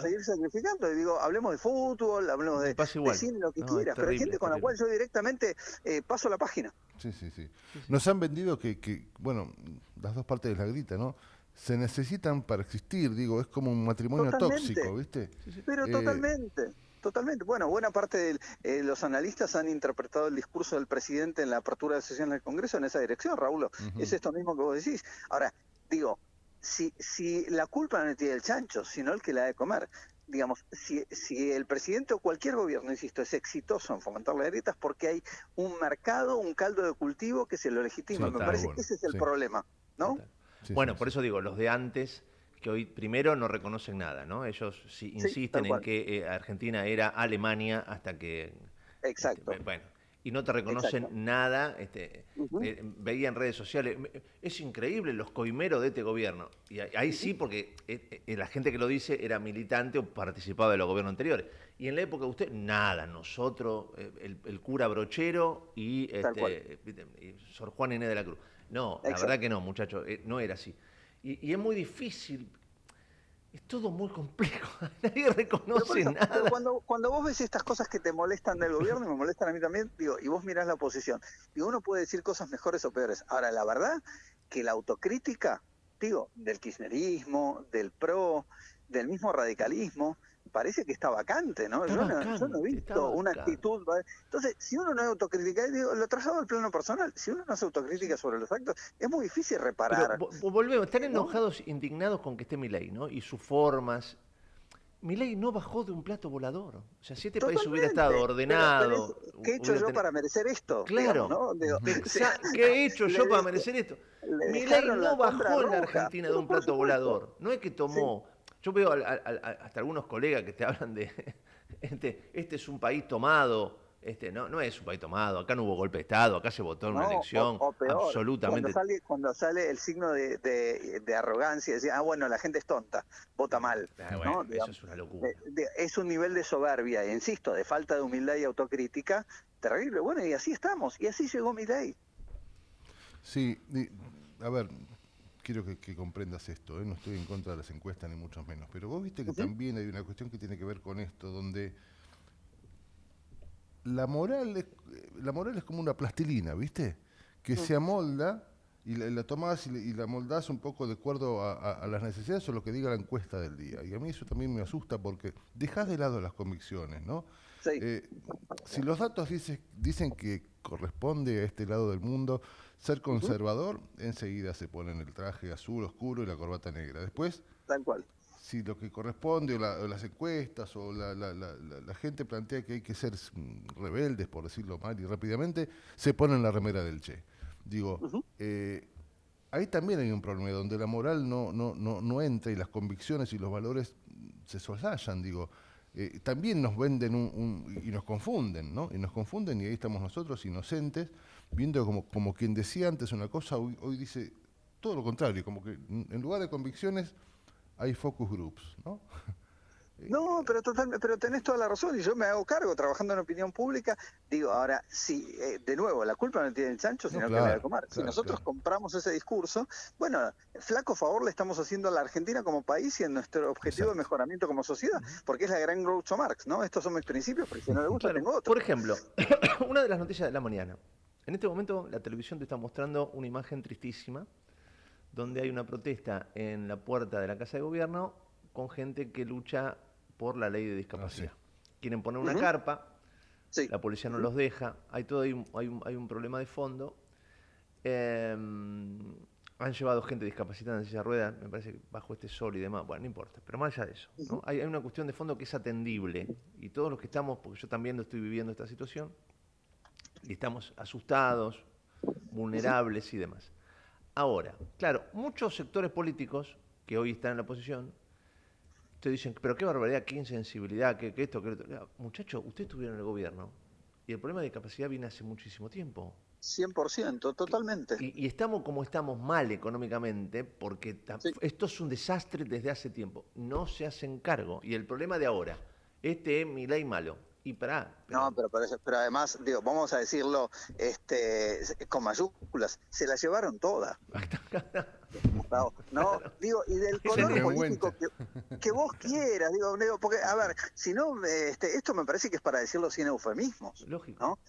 seguir sacrificando. Y digo, hablemos de fútbol, hablemos de cine, lo que quieras, pero hay gente con la cual yo directamente paso la página. Sí. Nos han vendido que, bueno, las dos partes de la grita, ¿no? Se necesitan para existir, digo, es como un matrimonio tóxico, ¿viste? Pero totalmente. Bueno, buena parte de los analistas han interpretado el discurso del presidente en la apertura de sesiones del Congreso en esa dirección, Raúl. Es esto mismo que vos decís. Ahora, digo, si la culpa no tiene el chancho, sino el que la ha de comer. Digamos, si el presidente o cualquier gobierno, insisto, es exitoso en fomentar las grietas porque hay un mercado, un caldo de cultivo que se lo legitima. Me parece que ese es el problema, ¿no? Por eso digo, los de antes, que hoy primero no reconocen nada, ¿no? Ellos insisten en que Argentina era Alemania hasta que... Exacto. Bueno, y no te reconocen nada. Veía en redes sociales, es increíble los coimeros de este gobierno. Y ahí sí, porque la gente que lo dice era militante o participaba de los gobiernos anteriores. Y en la época de usted, nada, nosotros, el cura Brochero y Sor Juan Inés de la Cruz. No, la verdad que no, muchachos, no era así. Y es muy difícil. Es todo muy complejo, nadie reconoce nada. Pero cuando vos ves estas cosas que te molestan del gobierno, y me molestan a mí también, digo, y vos mirás la oposición, digo, uno puede decir cosas mejores o peores. Ahora, la verdad que la autocrítica, digo, del kirchnerismo, del PRO, del mismo radicalismo, parece que está vacante, ¿no? Yo no he visto una actitud... Entonces, si uno no es autocrítica, digo, lo traslado al plano personal, si uno no hace autocrítica sobre los actos, es muy difícil reparar. Pero volvemos, están enojados, indignados con que esté Milei, ¿no? Y sus formas. Milei no bajó de un plato volador. O sea, si este país hubiera estado ordenado... ¿Qué he hecho yo para merecer esto? Claro. Digamos, ¿no? Digo, ¿Qué he hecho yo para merecer esto? Milei no bajó en la Argentina de un plato volador. No es que tomó... Yo veo hasta algunos colegas que te hablan de este es un país tomado, no es un país tomado, acá no hubo golpe de Estado, acá se votó en una elección, o peor, absolutamente. Cuando sale el signo de arrogancia, decía, bueno, la gente es tonta, vota mal. Bueno, ¿no? Eso es una locura. Es un nivel de soberbia, insisto, de falta de humildad y autocrítica terrible. Bueno, y así estamos, y así llegó Milei. Sí, a ver... Quiero que comprendas esto, no estoy en contra de las encuestas ni mucho menos, pero vos viste que también hay una cuestión que tiene que ver con esto, donde la moral es como una plastilina, ¿viste? Que se amolda y la tomás y la moldás un poco de acuerdo a las necesidades o lo que diga la encuesta del día. Y a mí eso también me asusta porque dejás de lado las convicciones, ¿no? Sí. Si los datos dicen que corresponde a este lado del mundo ser conservador, enseguida se ponen el traje azul oscuro y la corbata negra. Después, tal cual. Si lo que corresponde o las encuestas o la gente plantea que hay que ser rebeldes, por decirlo mal y rápidamente, se ponen la remera del Che. Digo, ahí también hay un problema donde la moral no entra y las convicciones y los valores se soslayan, digo. También nos venden y nos confunden, ¿no? Y nos confunden y ahí estamos nosotros inocentes, viendo como quien decía antes una cosa, hoy dice todo lo contrario, como que en lugar de convicciones hay focus groups, ¿no? No, pero tenés toda la razón y yo me hago cargo trabajando en opinión pública. Digo, ahora, si de nuevo, la culpa no tiene el chancho, sino que la de comer. Si nosotros compramos ese discurso, bueno, flaco favor le estamos haciendo a la Argentina como país y en nuestro objetivo de mejoramiento como sociedad, porque es la gran Groucho Marx, ¿no? Estos son mis principios, porque si no le gusta, tengo otro. Por ejemplo, una de las noticias de la mañana. En este momento la televisión te está mostrando una imagen tristísima, donde hay una protesta en la puerta de la Casa de Gobierno con gente que lucha por la ley de discapacidad. Quieren poner una carpa, la policía no los deja, hay un problema de fondo. Han llevado gente discapacitada en silla de ruedas, me parece que bajo este sol y demás, bueno, no importa, pero más allá de eso, ¿no? Hay una cuestión de fondo que es atendible, y todos los que estamos, porque yo también estoy viviendo esta situación, y estamos asustados, vulnerables y demás. Ahora, claro, muchos sectores políticos que hoy están en la oposición, te dicen, pero qué barbaridad, qué insensibilidad, qué esto, qué otro. Muchachos, ustedes estuvieron en el gobierno y el problema de discapacidad viene hace muchísimo tiempo. 100%, totalmente. Y estamos como estamos mal económicamente porque esto es un desastre desde hace tiempo. No se hacen cargo. Y el problema de ahora, es Milei malo. Y No, pero además, digo, vamos a decirlo con mayúsculas, se la llevaron toda. No, digo, y del color político que vos quieras, digo, porque, a ver, si no, esto me parece que es para decirlo sin eufemismos. Lógico. ¿No?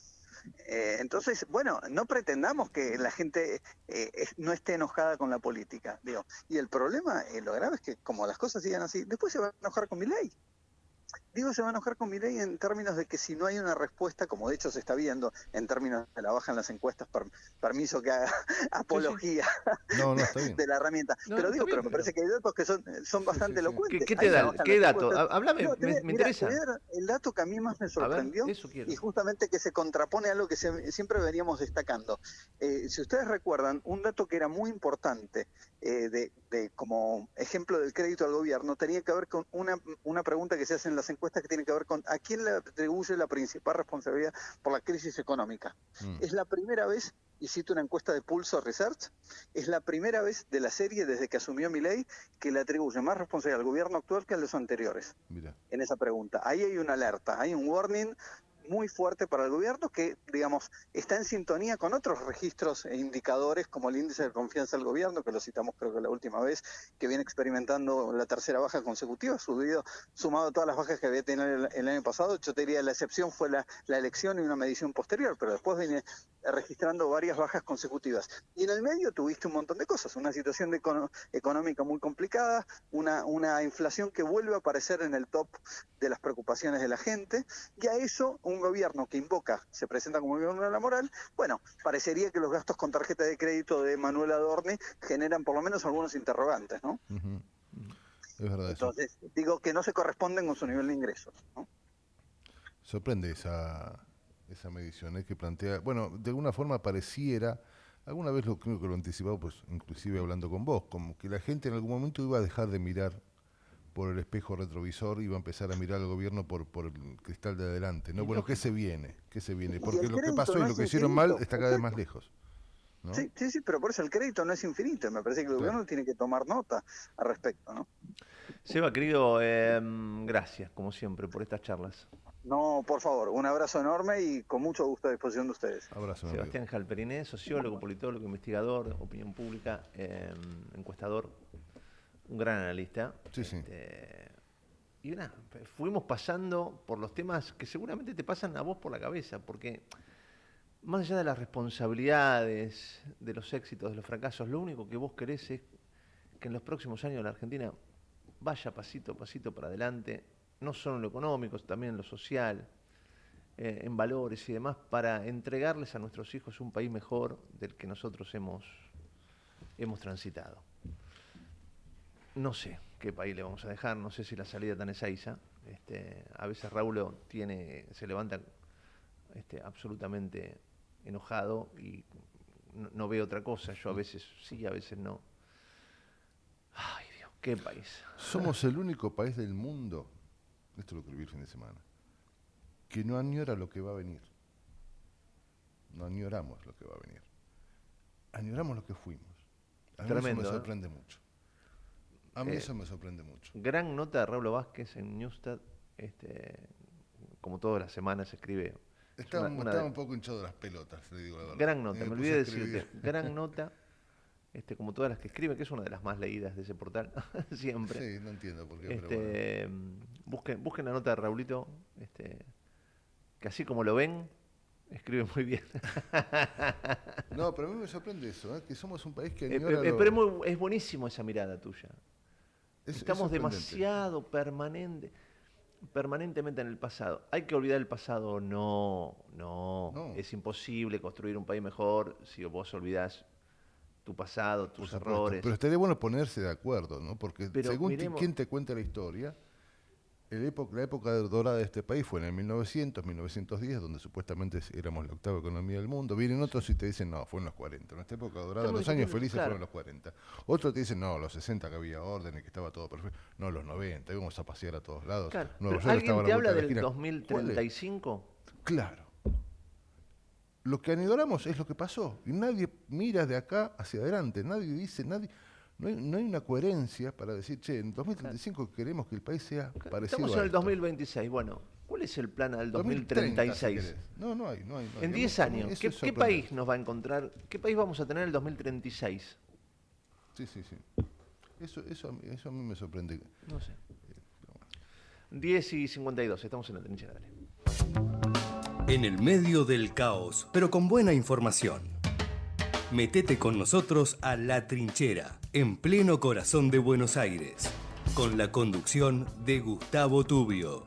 Entonces, bueno, no pretendamos que la gente no esté enojada con la política, digo. Y el problema, lo grave es que como las cosas sigan así, después se va a enojar con Milei. Digo, se va a enojar con Milei en términos de que si no hay una respuesta, como de hecho se está viendo en términos de la baja en las encuestas, permiso que haga apología está bien. de la herramienta. Pero digo, pero me parece que hay datos que son bastante elocuentes. ¿Qué te da? ¿Qué dato? Háblame, me interesa. Te voy a dar el dato que a mí más me sorprendió y justamente que se contrapone a algo que siempre veníamos destacando. Si ustedes recuerdan, un dato que era muy importante como ejemplo del crédito al gobierno tenía que ver con una pregunta que se hace en las encuestas que tiene que ver con a quién le atribuye la principal responsabilidad por la crisis económica. Es la primera vez, y cito una encuesta de Pulso Research, es la primera vez de la serie desde que asumió Milei que le atribuye más responsabilidad al gobierno actual que a los anteriores. Mira. En esa pregunta. Ahí hay una alerta, hay un warning muy fuerte para el gobierno que, digamos, está en sintonía con otros registros e indicadores como el índice de confianza del gobierno, que lo citamos creo que la última vez, que viene experimentando la tercera baja consecutiva, sumado a todas las bajas que había tenido el año pasado. Yo te diría, la excepción fue la elección y una medición posterior, pero después viene registrando varias bajas consecutivas. Y en el medio tuviste un montón de cosas, una situación económica muy complicada, una inflación que vuelve a aparecer en el top de las preocupaciones de la gente, y a eso un gobierno que se presenta como gobierno de la moral, bueno, parecería que los gastos con tarjeta de crédito de Manuel Adorni generan por lo menos algunos interrogantes, ¿no? Uh-huh. Es verdad. Entonces, digo que no se corresponden con su nivel de ingresos, ¿no? Sorprende esa medición que plantea, bueno, de alguna forma pareciera, alguna vez creo que lo anticipaba, pues inclusive hablando con vos, como que la gente en algún momento iba a dejar de mirar por el espejo retrovisor, iba a empezar a mirar al gobierno por el cristal de adelante, ¿no? Bueno, ¿qué se viene? Porque lo que pasó y lo que hicieron mal está cada vez más lejos, ¿no? Sí, pero por eso el crédito no es infinito, me parece que el gobierno tiene que tomar nota al respecto, ¿no? Seba, querido, gracias, como siempre, por estas charlas. No, por favor, un abrazo enorme y con mucho gusto a disposición de ustedes. Abrazo. Sebastián Halperiné, sociólogo, politólogo, investigador, opinión pública, encuestador, un gran analista. Sí. Y nada, fuimos pasando por los temas que seguramente te pasan a vos por la cabeza, porque más allá de las responsabilidades, de los éxitos, de los fracasos, lo único que vos querés es que en los próximos años la Argentina vaya pasito a pasito para adelante, no solo en lo económico, también en lo social, en valores y demás, para entregarles a nuestros hijos un país mejor del que nosotros hemos transitado. No sé qué país le vamos a dejar, no sé si la salida tan es Ezeiza. A veces Raúl se levanta absolutamente enojado y no ve otra cosa. Yo a veces sí, a veces no. Ay, Dios, qué país. Somos el único país del mundo, esto lo escribí el fin de semana, que no añora lo que va a venir. No añoramos lo que va a venir. Añoramos lo que fuimos. A mí Tremendo, eso me sorprende mucho. A mí eso me sorprende mucho. Gran nota de Raúl Vázquez en Newstat, como todas las semanas escribe. Estaba un poco hinchado de las pelotas, le digo la verdad. Gran nota, me olvidé de decirte. Gran nota, como todas las que escribe, que es una de las más leídas de ese portal, siempre. Sí, no entiendo por qué, pero bueno. Busquen la nota de Raulito, que así como lo ven, escribe muy bien. No, pero a mí me sorprende eso, que somos un país que añora pero es buenísimo esa mirada tuya. Estamos demasiado permanentemente en el pasado. ¿Hay que olvidar el pasado? No. Es imposible construir un país mejor si vos olvidás tu pasado, tus errores. Pero estaría bueno ponerse de acuerdo, ¿no? Porque según quien te cuenta la historia, la época dorada de este país fue en el 1900, 1910, donde supuestamente éramos la octava economía del mundo. Vienen otros y te dicen, no, fue en los 40. En esta época dorada, los años felices fueron los 40. Otros te dicen, no, los 60 que había orden y que estaba todo perfecto. No, los 90, íbamos a pasear a todos lados. Claro. ¿Alguien te habla del 2035? Claro. Lo que añoramos es lo que pasó. Y nadie mira de acá hacia adelante. Nadie dice, no hay una coherencia para decir, che, en 2035 queremos que el país sea parecido Estamos en el 2026. Bueno, ¿cuál es el plan al 2036? 30, no hay. En 10 años, ¿qué país nos va a encontrar? ¿Qué país vamos a tener en el 2036? Sí. Eso a mí me sorprende. No sé. 10:52, estamos en la trinchera. Dale. En el medio del caos, pero con buena información. Metete con nosotros a La Trinchera, en pleno corazón de Buenos Aires, con la conducción de Gustavo Tubio.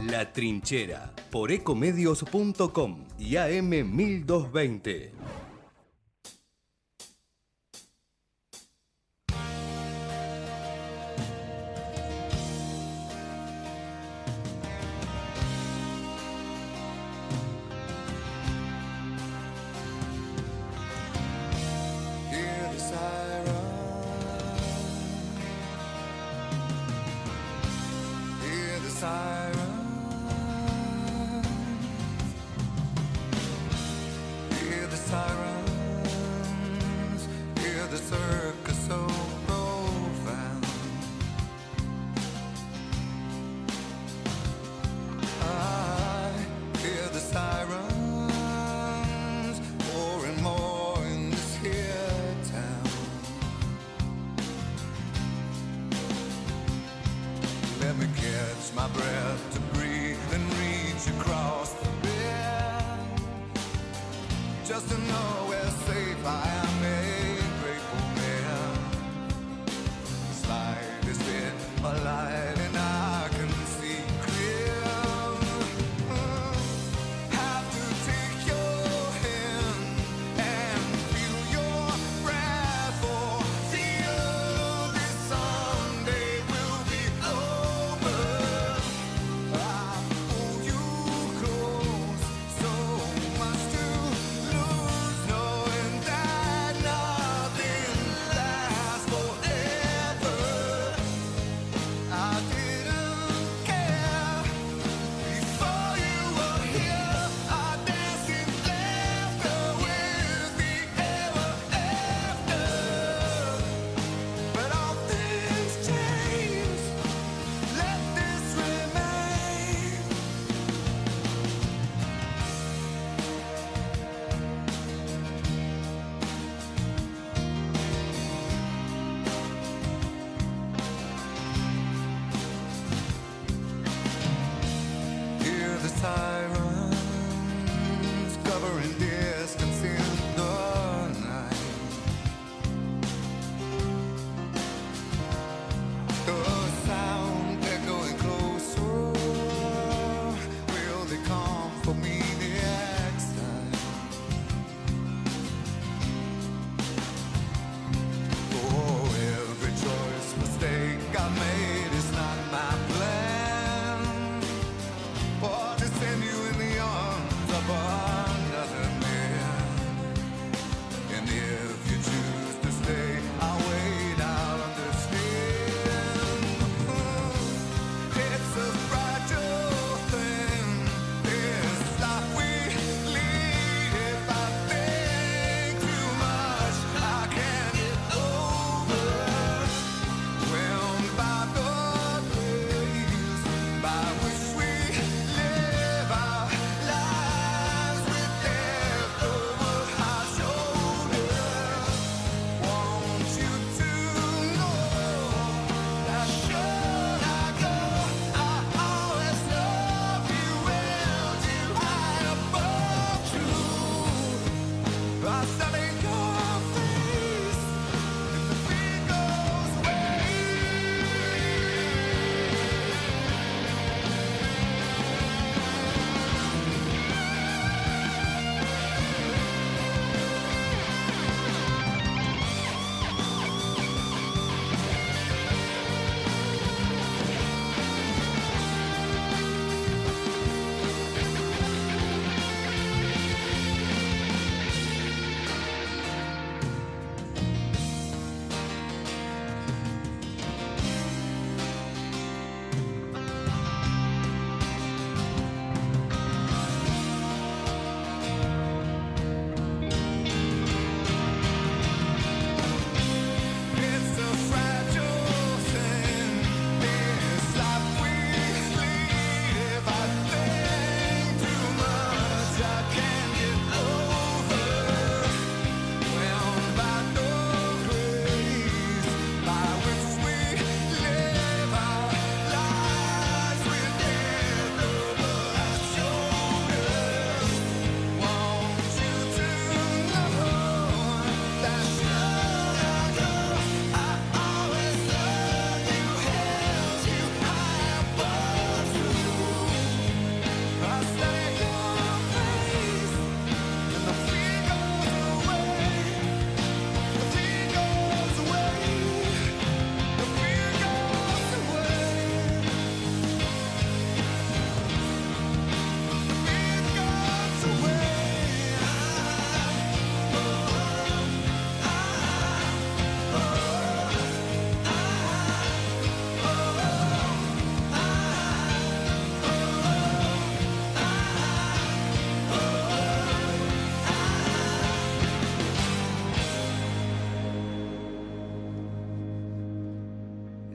La Trinchera, por ecomedios.com y AM 1220. I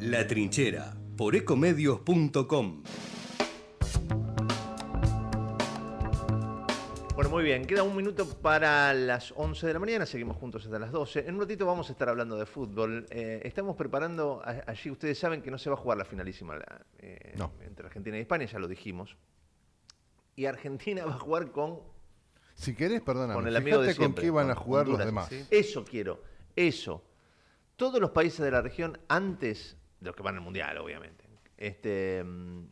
La Trinchera, por ecomedios.com. Bueno, muy bien, queda un minuto para las 11 de la mañana, seguimos juntos hasta las 12. En un ratito vamos a estar hablando de fútbol. Estamos preparando, allí ustedes saben que no se va a jugar la finalísima entre Argentina y España, ya lo dijimos. Y Argentina va a jugar con... Si querés, perdóname, con el amigo de siempre, con qué van a jugar Honduras, los demás. ¿sí? Eso quiero, eso. Todos los países de la región, antes de los que van al Mundial, obviamente,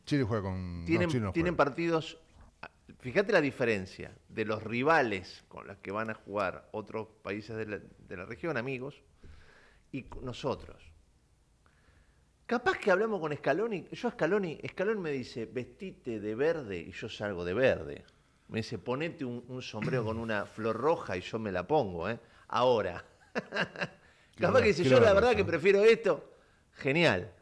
Chile juega con... tienen partidos... Fíjate la diferencia de los rivales con los que van a jugar otros países de la región, amigos, y nosotros. Capaz que hablamos con Scaloni. Scaloni me dice, vestite de verde y yo salgo de verde. Me dice, ponete un sombrero con una flor roja y yo me la pongo. Ahora. Capaz que dice, yo la verdad que prefiero esto. Genial.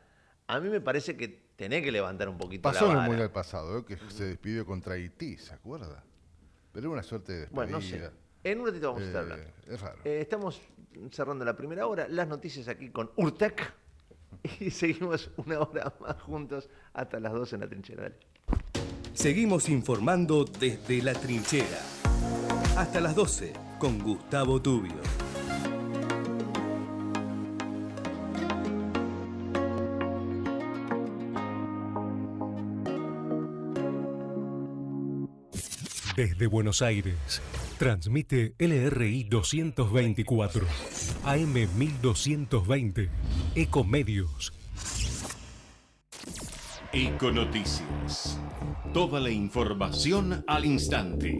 A mí me parece que tenés que levantar un poquito la vara. Pasó en el Mundial pasado, que se despidió contra Haití, ¿se acuerda? Pero era una suerte de despedida. Bueno, no sé. En un ratito vamos a estar hablando. Es raro. Estamos cerrando la primera hora. Las noticias aquí con Urtec. Y seguimos una hora más juntos hasta las 12 en La Trinchera. Dale. Seguimos informando desde La Trinchera. Hasta las 12 con Gustavo Tubio. Desde Buenos Aires, transmite LRI 224, AM 1220, Ecomedios. Econoticias. Toda la información al instante.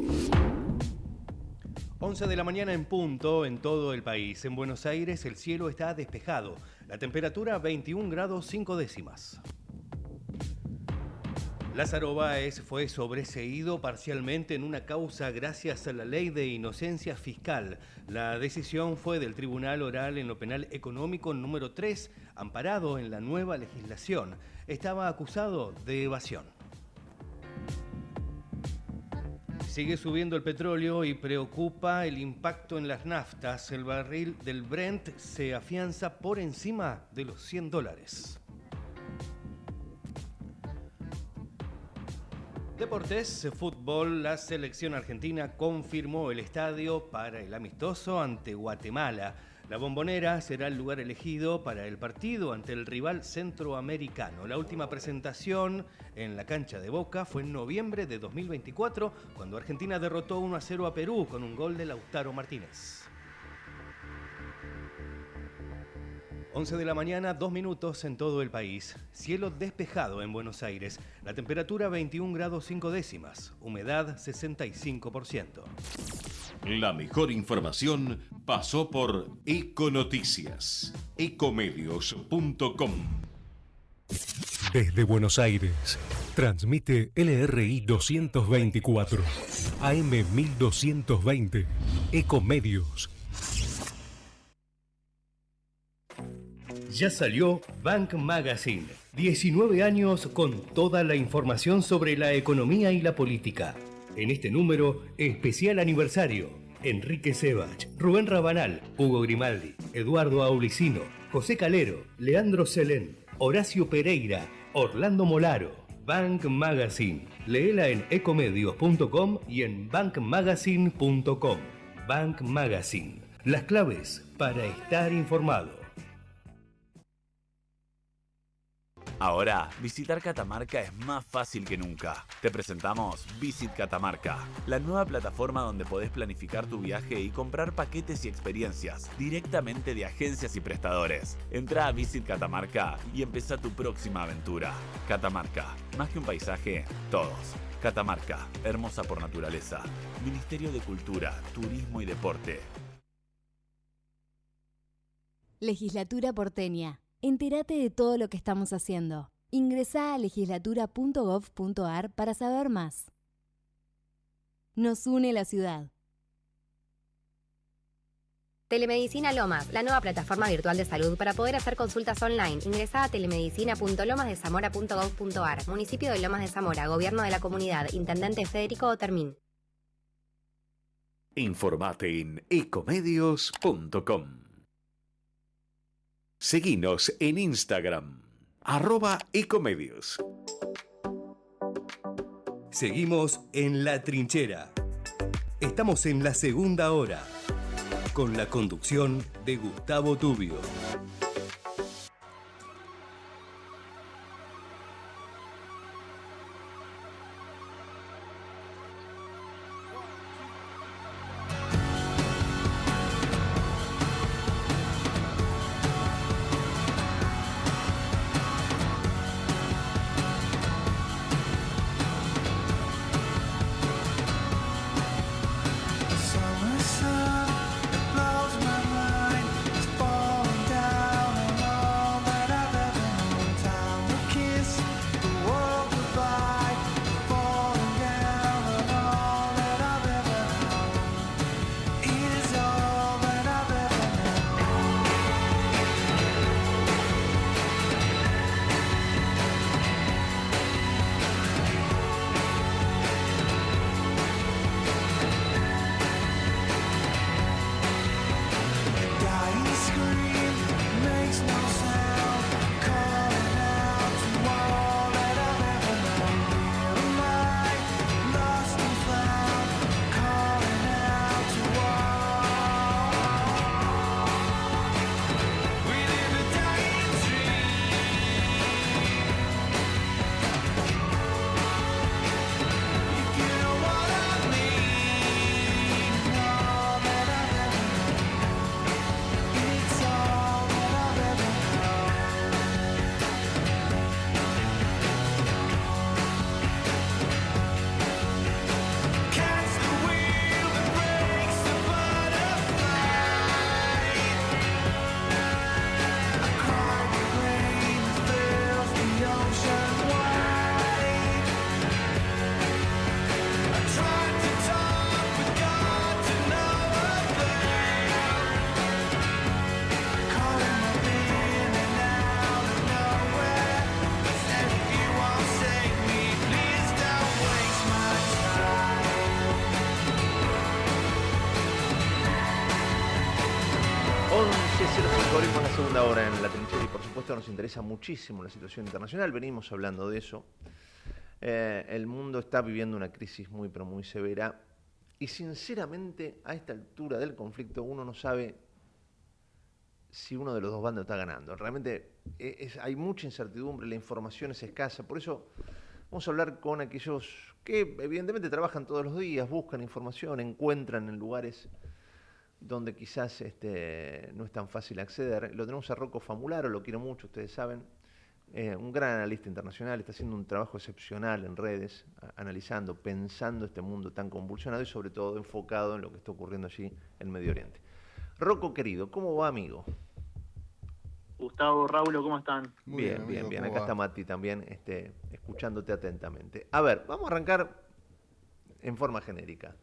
11 de la mañana en punto en todo el país. En Buenos Aires el cielo está despejado. La temperatura 21 grados 5 décimas. Lázaro Báez fue sobreseído parcialmente en una causa gracias a la ley de inocencia fiscal. La decisión fue del Tribunal Oral en lo Penal Económico número 3, amparado en la nueva legislación. Estaba acusado de evasión. Sigue subiendo el petróleo y preocupa el impacto en las naftas. El barril del Brent se afianza por encima de los $100. Deportes, fútbol, la selección argentina confirmó el estadio para el amistoso ante Guatemala. La Bombonera será el lugar elegido para el partido ante el rival centroamericano. La última presentación en la cancha de Boca fue en noviembre de 2024, cuando Argentina derrotó 1-0 a Perú con un gol de Lautaro Martínez. 11 de la mañana, 2 minutos en todo el país. Cielo despejado en Buenos Aires. La temperatura 21 grados 5 décimas. Humedad 65%. La mejor información pasó por Econoticias. Ecomedios.com. Desde Buenos Aires, transmite LRI 224, AM 1220, Ecomedios. Ya salió Bank Magazine. 19 años con toda la información sobre la economía y la política. En este número, especial aniversario. Enrique Sebach, Rubén Rabanal, Hugo Grimaldi, Eduardo Aulicino, José Calero, Leandro Selén, Horacio Pereira, Orlando Molaro. Bank Magazine. Léela en ecomedios.com y en bankmagazine.com. Bank Magazine. Las claves para estar informado. Ahora, visitar Catamarca es más fácil que nunca. Te presentamos Visit Catamarca, la nueva plataforma donde podés planificar tu viaje y comprar paquetes y experiencias directamente de agencias y prestadores. Entra a Visit Catamarca y empezá tu próxima aventura. Catamarca, más que un paisaje, todos. Catamarca, hermosa por naturaleza. Ministerio de Cultura, Turismo y Deporte. Legislatura porteña. Entérate de todo lo que estamos haciendo. Ingresá a legislatura.gov.ar para saber más. Nos une la ciudad. Telemedicina Lomas, la nueva plataforma virtual de salud para poder hacer consultas online. Ingresá a telemedicina.lomasdezamora.gov.ar. Municipio de Lomas de Zamora, Gobierno de la Comunidad, Intendente Federico Otermín. Informate en ecomedios.com. Seguinos en Instagram, @ecomedios. Seguimos en La Trinchera. Estamos en la segunda hora, con la conducción de Gustavo Tubio. Abrimos la segunda hora en La Trinchera y por supuesto nos interesa muchísimo la situación internacional, venimos hablando de eso. El mundo está viviendo una crisis muy pero muy severa y sinceramente a esta altura del conflicto uno no sabe si uno de los dos bandos está ganando. Realmente hay mucha incertidumbre, la información es escasa, por eso vamos a hablar con aquellos que evidentemente trabajan todos los días, buscan información, encuentran en lugares donde quizás no es tan fácil acceder. Lo tenemos a Rocco Famularo, lo quiero mucho, ustedes saben, un gran analista internacional, está haciendo un trabajo excepcional en redes, analizando, pensando este mundo tan convulsionado y sobre todo enfocado en lo que está ocurriendo allí en Medio Oriente. Rocco querido, ¿cómo va, amigo? Gustavo, Raúl, ¿cómo están? Bien. Acá está Mati también, escuchándote atentamente. A ver, vamos a arrancar en forma genérica.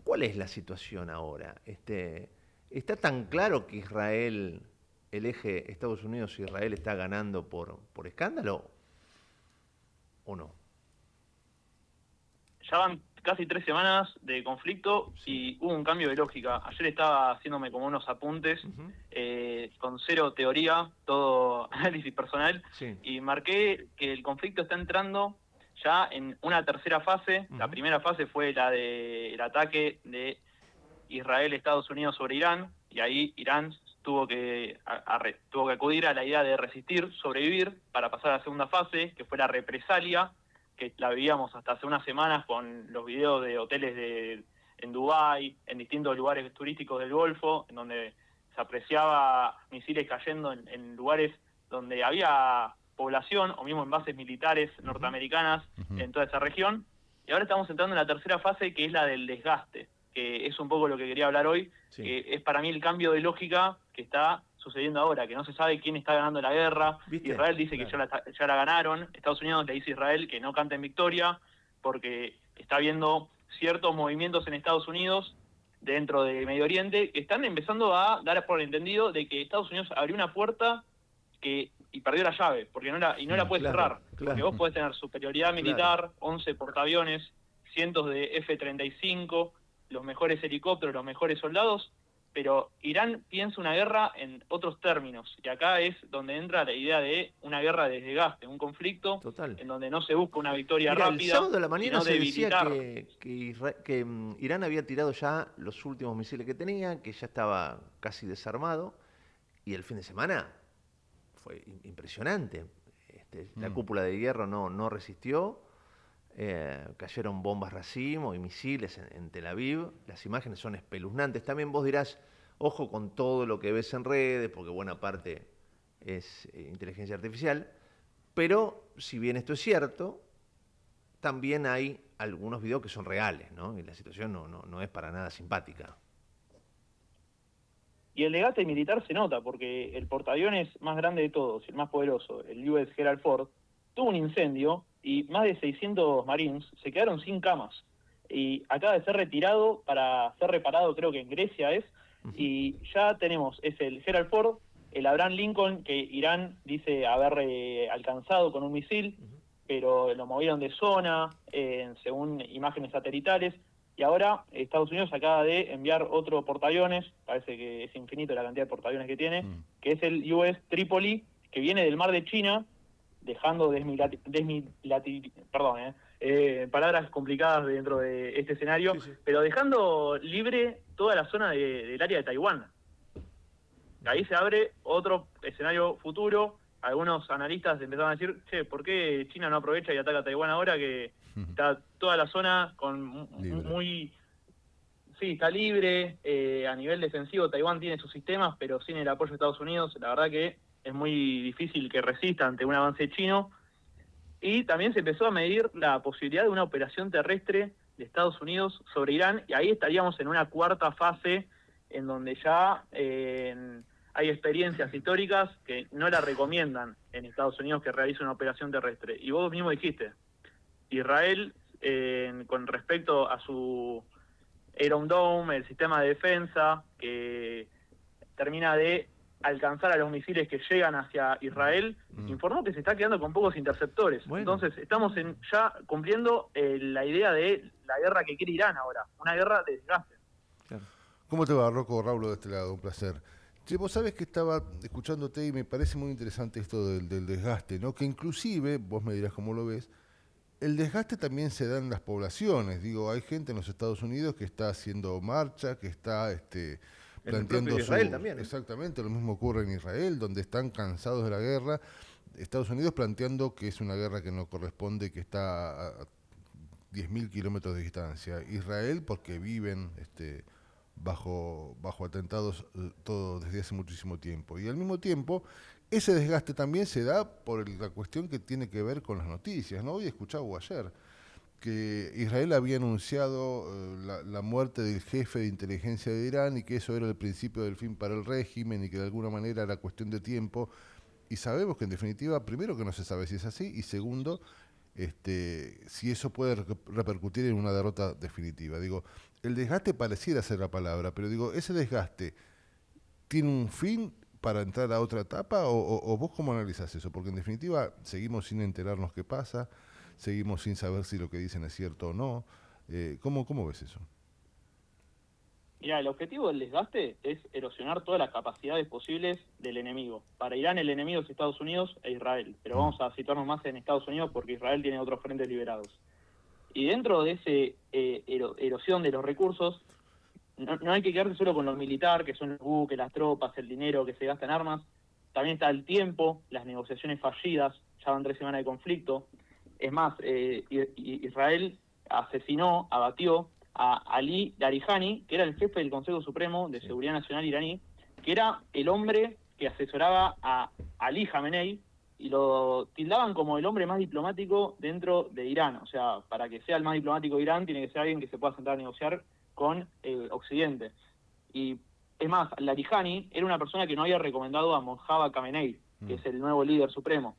¿Cuál es la situación ahora? ¿Está tan claro que Israel, el eje Estados Unidos-Israel está ganando por escándalo o no? Ya van casi 3 semanas de conflicto y hubo un cambio de lógica. Ayer estaba haciéndome como unos apuntes con cero teoría, todo análisis personal, y marqué que el conflicto está entrando ya en una tercera fase. La primera fase fue la del ataque de Israel, Estados Unidos sobre Irán, y ahí Irán tuvo que acudir a la idea de resistir, sobrevivir, para pasar a la segunda fase, que fue la represalia, que la vivíamos hasta hace unas semanas con los videos de hoteles en Dubái, en distintos lugares turísticos del Golfo, en donde se apreciaba misiles cayendo en lugares donde había población o mismo en bases militares norteamericanas en toda esa región. Y ahora estamos entrando en la tercera fase, que es la del desgaste, que es un poco lo que quería hablar hoy, que es para mí el cambio de lógica que está sucediendo ahora, que no se sabe quién está ganando la guerra. ¿Viste? Israel dice que ya la ganaron, Estados Unidos le dice a Israel que no cante en victoria, porque está habiendo ciertos movimientos en Estados Unidos dentro de Medio Oriente que están empezando a dar por entendido de que Estados Unidos abrió una puerta y perdió la llave, porque no la puede cerrar. Porque vos podés tener superioridad militar, 11 portaaviones, cientos de F-35, los mejores helicópteros, los mejores soldados, pero Irán piensa una guerra en otros términos, y acá es donde entra la idea de una guerra de desgaste, un conflicto en donde no se busca una victoria rápida, el sábado de la mañana sino se decía debilitar. que Irán había tirado ya los últimos misiles que tenía, que ya estaba casi desarmado, y el fin de semana fue impresionante. La cúpula de hierro no resistió, cayeron bombas racimo y misiles en Tel Aviv. Las imágenes son espeluznantes. También vos dirás, ojo con todo lo que ves en redes, porque buena parte es inteligencia artificial, pero si bien esto es cierto, también hay algunos videos que son reales, ¿no? Y la situación no es para nada simpática. Y el desgaste militar se nota, porque el portaaviones más grande de todos, el más poderoso, el USS Gerald Ford, tuvo un incendio y más de 600 Marines se quedaron sin camas. Y acaba de ser retirado para ser reparado, creo que en Grecia es, y ya tenemos, es el Gerald Ford, el Abraham Lincoln, que Irán dice haber alcanzado con un misil, pero lo movieron de zona, según imágenes satelitales, y ahora Estados Unidos acaba de enviar otro portaaviones, parece que es infinito la cantidad de portaaviones que tiene, que es el USS Tripoli, que viene del mar de China, dejando palabras complicadas dentro de este escenario, pero dejando libre toda la zona del área de Taiwán. Ahí se abre otro escenario futuro. Algunos analistas empezaron a decir, ¿por qué China no aprovecha y ataca a Taiwán ahora que está toda la zona con está libre, a nivel defensivo Taiwán tiene sus sistemas, pero sin el apoyo de Estados Unidos, la verdad que es muy difícil que resista ante un avance chino. Y también se empezó a medir la posibilidad de una operación terrestre de Estados Unidos sobre Irán, y ahí estaríamos en una cuarta fase en donde ya hay experiencias históricas que no la recomiendan en Estados Unidos que realice una operación terrestre. Y vos mismo dijiste, Israel, con respecto a su Iron Dome, el sistema de defensa, que termina de alcanzar a los misiles que llegan hacia Israel, informó que se está quedando con pocos interceptores. Entonces estamos ya cumpliendo la idea de la guerra que quiere Irán ahora, una guerra de desgaste. ¿Cómo te va, Rocco? Raúl de este lado, un placer. Che, vos sabés que estaba escuchándote y me parece muy interesante esto del desgaste, ¿no? Que inclusive, vos me dirás cómo lo ves, el desgaste también se da en las poblaciones. Digo, hay gente en los Estados Unidos que está haciendo marcha, que está planteando Israel también, ¿eh? Exactamente, lo mismo ocurre en Israel, donde están cansados de la guerra. Estados Unidos planteando que es una guerra que no corresponde, que está a 10.000 kilómetros de distancia. Israel porque viven bajo atentados todo desde hace muchísimo tiempo. Y al mismo tiempo, ese desgaste también se da por la cuestión que tiene que ver con las noticias, ¿no? Hoy escuchaba ayer que Israel había anunciado la muerte del jefe de inteligencia de Irán y que eso era el principio del fin para el régimen y que de alguna manera era cuestión de tiempo. Y sabemos que en definitiva, primero que no se sabe si es así y segundo, si eso puede repercutir en una derrota definitiva. Digo, el desgaste pareciera ser la palabra, pero digo, ¿ese desgaste tiene un fin para entrar a otra etapa o vos cómo analizás eso? Porque en definitiva seguimos sin enterarnos qué pasa, seguimos sin saber si lo que dicen es cierto o no. ¿Cómo ves eso? Mira, el objetivo del desgaste es erosionar todas las capacidades posibles del enemigo. Para Irán el enemigo es Estados Unidos e Israel, pero vamos a situarnos más en Estados Unidos porque Israel tiene otros frentes liberados. Y dentro de ese erosión de los recursos, no hay que quedarse solo con lo militar, que son los buques, las tropas, el dinero que se gasta en armas. También está el tiempo, las negociaciones fallidas, ya van 3 semanas de conflicto. Es más, Israel abatió a Ali Larijani, que era el jefe del Consejo Supremo de Seguridad Nacional iraní, que era el hombre que asesoraba a Ali Jamenei, y lo tildaban como el hombre más diplomático dentro de Irán. O sea, para que sea el más diplomático de Irán, tiene que ser alguien que se pueda sentar a negociar con Occidente. Y es más, Larijani era una persona que no había recomendado a Mojtaba Khamenei, que es el nuevo líder supremo.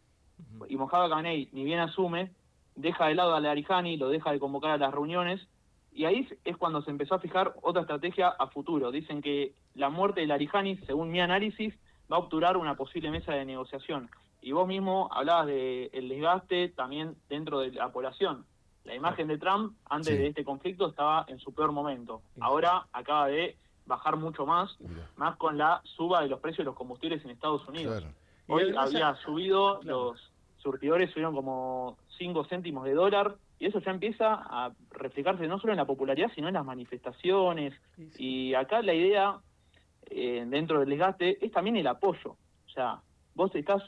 Y Mojtaba Khamenei, ni bien asume, deja de lado a Larijani, lo deja de convocar a las reuniones, y ahí es cuando se empezó a fijar otra estrategia a futuro. Dicen que la muerte de Larijani, según mi análisis, va a obturar una posible mesa de negociación. Y vos mismo hablabas del desgaste también dentro de la población. La imagen de Trump antes de este conflicto estaba en su peor momento. Ahora acaba de bajar mucho más con la suba de los precios de los combustibles en Estados Unidos. Claro. Hoy había subido, los surtidores subieron como 5 céntimos de dólar, y eso ya empieza a reflejarse no solo en la popularidad, sino en las manifestaciones. Y acá la idea, dentro del desgaste, es también el apoyo. O sea, vos estás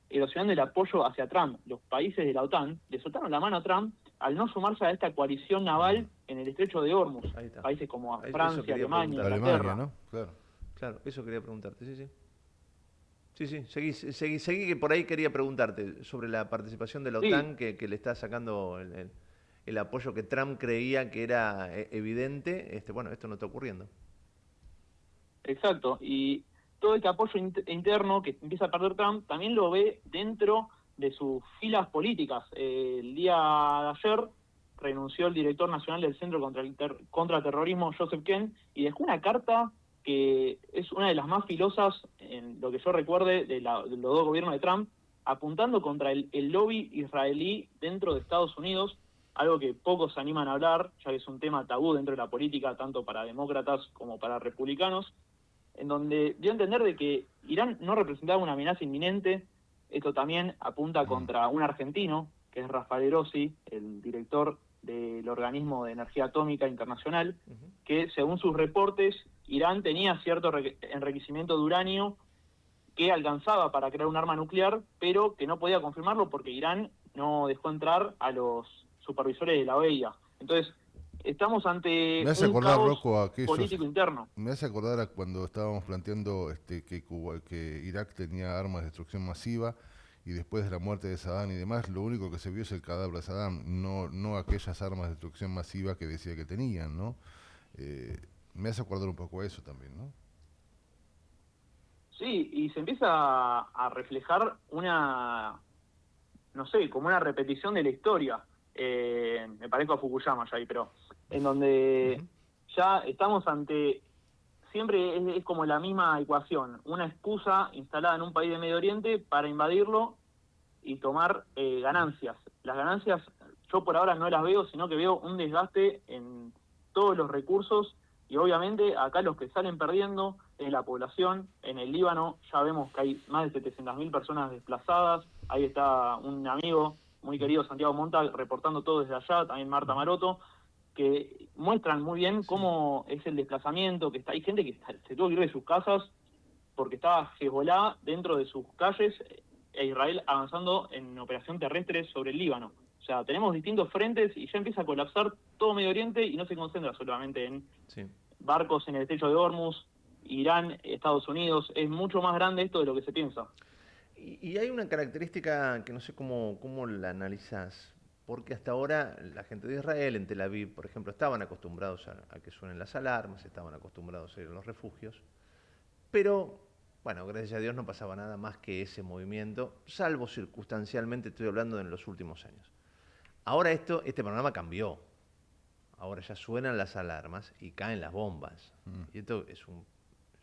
erosionando el apoyo hacia Trump. Los países de la OTAN le soltaron la mano a Trump al no sumarse a esta coalición naval en el estrecho de Hormuz. Países como Francia, Alemania, Inglaterra. ¿no? Claro, eso quería preguntarte, sí. Sí, seguí que por ahí quería preguntarte sobre la participación de la OTAN que le está sacando el apoyo que Trump creía que era evidente. Bueno, esto no está ocurriendo. Exacto, y todo este apoyo interno que empieza a perder Trump también lo ve dentro de sus filas políticas. El día de ayer renunció el director nacional del Centro contra el Terrorismo, Joseph Kent, y dejó una carta que es una de las más filosas, en lo que yo recuerde, de los dos gobiernos de Trump, apuntando contra el lobby israelí dentro de Estados Unidos, algo que pocos se animan a hablar, ya que es un tema tabú dentro de la política, tanto para demócratas como para republicanos, en donde dio a entender de que Irán no representaba una amenaza inminente. Esto también apunta contra un argentino, que es Rafael Grossi, el director del Organismo de Energía Atómica Internacional, que según sus reportes, Irán tenía cierto enriquecimiento de uranio que alcanzaba para crear un arma nuclear, pero que no podía confirmarlo porque Irán no dejó entrar a los supervisores de la OEA. Entonces, estamos ante un caos Rocco, político interno. Me hace acordar a cuando estábamos planteando que Irak tenía armas de destrucción masiva, y después de la muerte de Saddam y demás, lo único que se vio es el cadáver de Saddam, no aquellas armas de destrucción masiva que decía que tenían, ¿no? Me hace acordar un poco a eso también, ¿no? Sí, y se empieza a reflejar como una repetición de la historia. Me parezco a Fukuyama ya ahí, pero en donde ya estamos ante, siempre es como la misma ecuación, una excusa instalada en un país de Medio Oriente para invadirlo y tomar ganancias. Las ganancias yo por ahora no las veo, sino que veo un desgaste en todos los recursos, y obviamente acá los que salen perdiendo es la población. En el Líbano ya vemos que hay más de 700.000 personas desplazadas. Ahí está un amigo muy querido, Santiago Monta, reportando todo desde allá, también Marta Maroto, que muestran muy bien cómo es el desplazamiento, que hay gente que se tuvo que ir de sus casas porque estaba Hezbollah dentro de sus calles e Israel avanzando en operación terrestre sobre el Líbano. O sea, tenemos distintos frentes y ya empieza a colapsar todo Medio Oriente y no se concentra solamente en barcos en el estrecho de Hormuz, Irán, Estados Unidos. Es mucho más grande esto de lo que se piensa. Y hay una característica que no sé cómo la analizás, porque hasta ahora la gente de Israel, en Tel Aviv, por ejemplo, estaban acostumbrados a que suenen las alarmas, estaban acostumbrados a ir a los refugios, pero, bueno, gracias a Dios no pasaba nada más que ese movimiento, salvo circunstancialmente, estoy hablando en los últimos años. Ahora este panorama cambió. Ahora ya suenan las alarmas y caen las bombas. Y esto es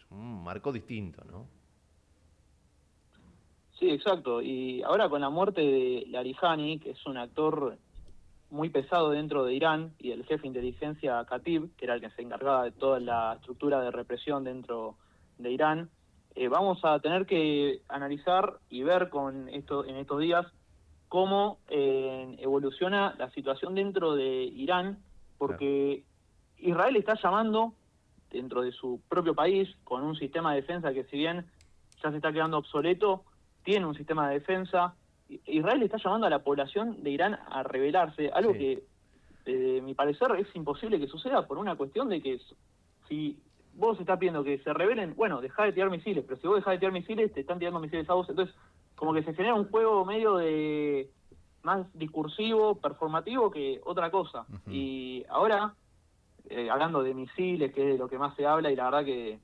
un marco distinto, ¿no? Sí, exacto. Y ahora con la muerte de Larijani, que es un actor muy pesado dentro de Irán, y el jefe de inteligencia Katib, que era el que se encargaba de toda la estructura de represión dentro de Irán, vamos a tener que analizar y ver en estos días cómo evoluciona la situación dentro de Irán, porque Israel está llamando dentro de su propio país con un sistema de defensa que, si bien ya se está quedando obsoleto, tiene un sistema de defensa. Israel está llamando a la población de Irán a rebelarse, algo que, desde mi parecer, es imposible que suceda por una cuestión de que si vos estás pidiendo que se rebelen, bueno, dejá de tirar misiles, pero si vos dejás de tirar misiles, te están tirando misiles a vos. Entonces, como que se genera un juego medio de más discursivo, performativo que otra cosa. Y ahora, hablando de misiles, que es de lo que más se habla, y la verdad que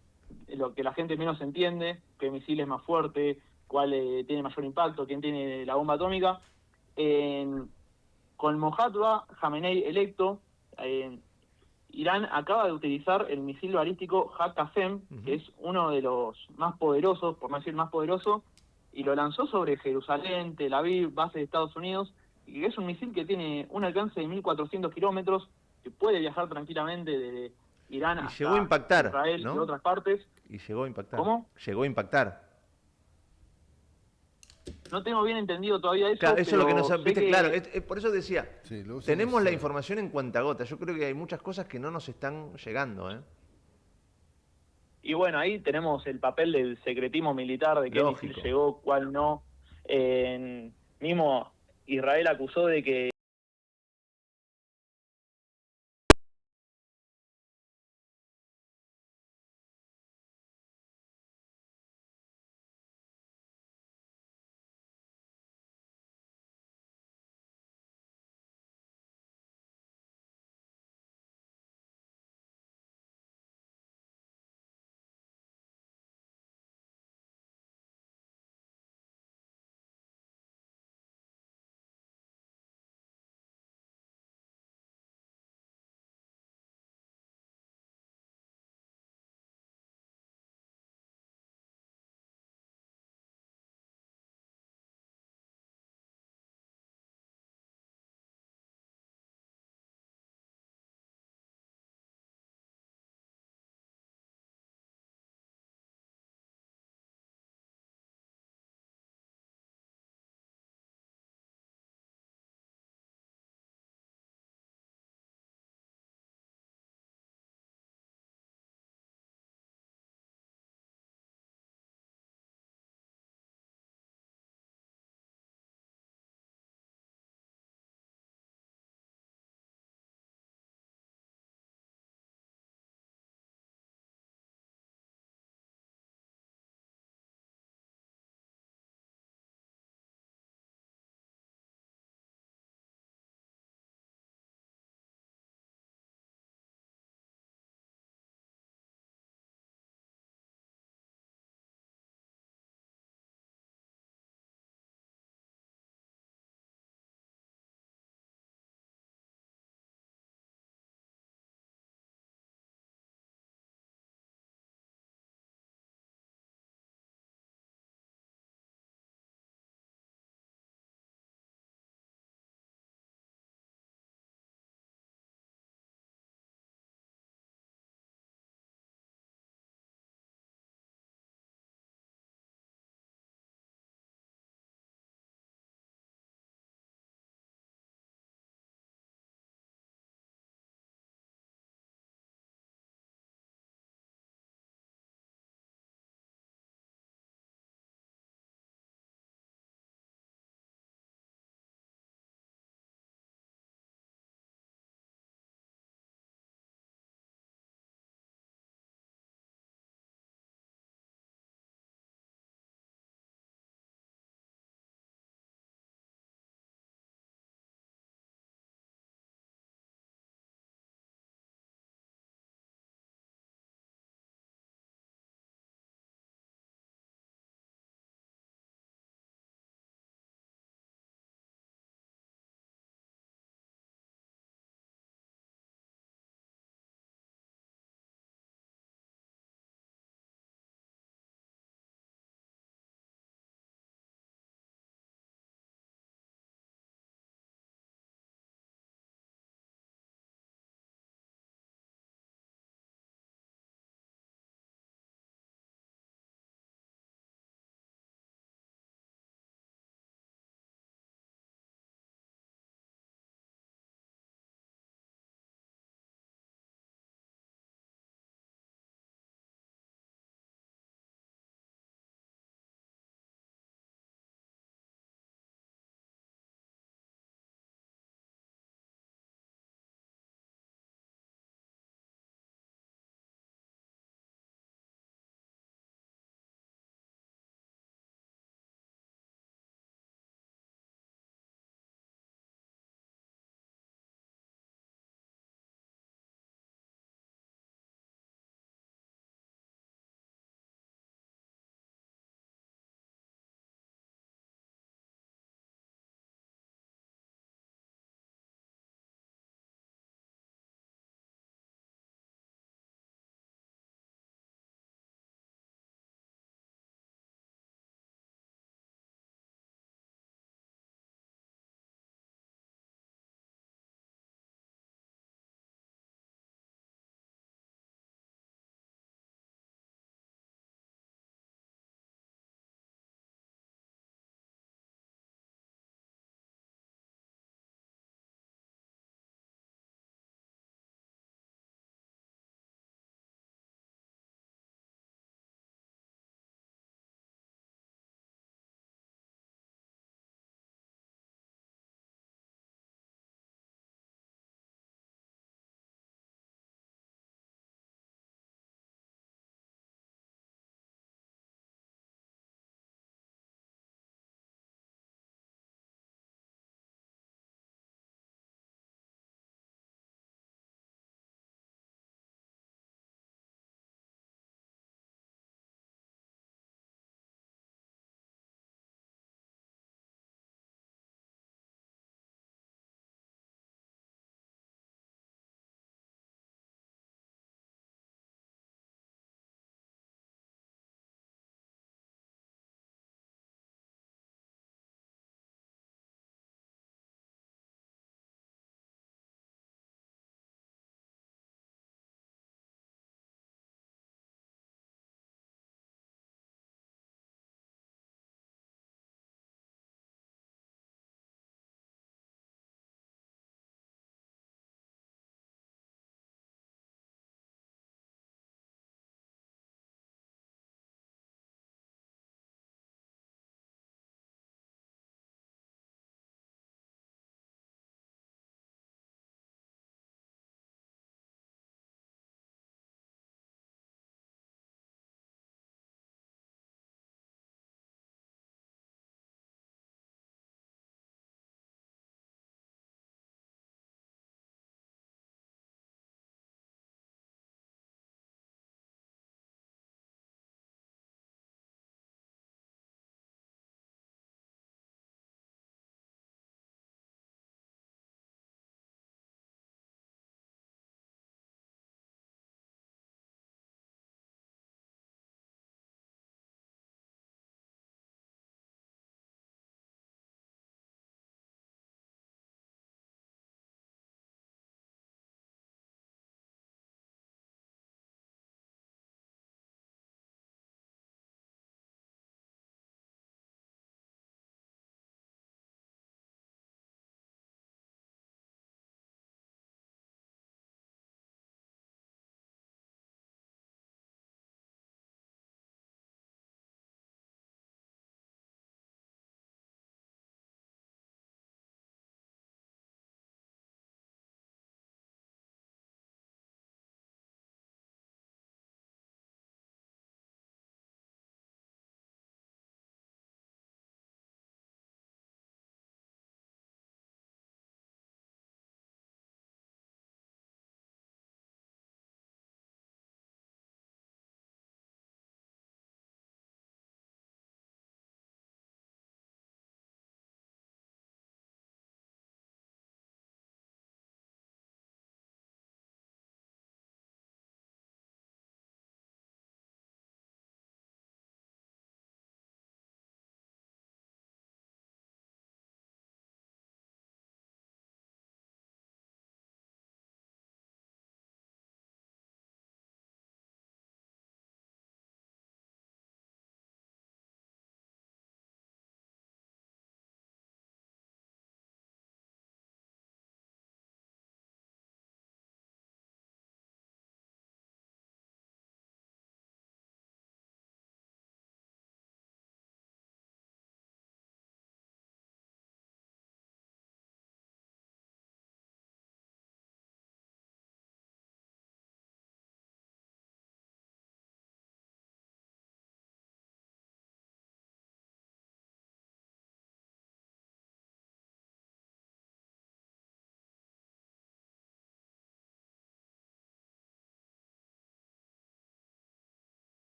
lo que la gente menos entiende, qué misil es más fuerte, cuál tiene mayor impacto, quién tiene la bomba atómica. Con Mojadba Khamenei electo, Irán acaba de utilizar el misil balístico HAK-Qasem, que es uno de los más poderosos, por no decir más poderoso, y lo lanzó sobre Jerusalén, Tel Aviv, base de Estados Unidos, y es un misil que tiene un alcance de 1.400 kilómetros, que puede viajar tranquilamente Irán y hasta llegó a impactar, Israel ¿no? y otras partes. Y llegó a impactar. ¿Cómo? Llegó a impactar. No tengo bien entendido todavía eso. Claro, eso es lo que no sé viste, claro, por eso decía, Sí, luego tenemos la información en cuentagotas. Yo creo que hay muchas cosas que no nos están llegando, ¿eh? Y bueno, ahí tenemos el papel del secretismo militar, de qué misil llegó, cuál no. Mismo Israel acusó de que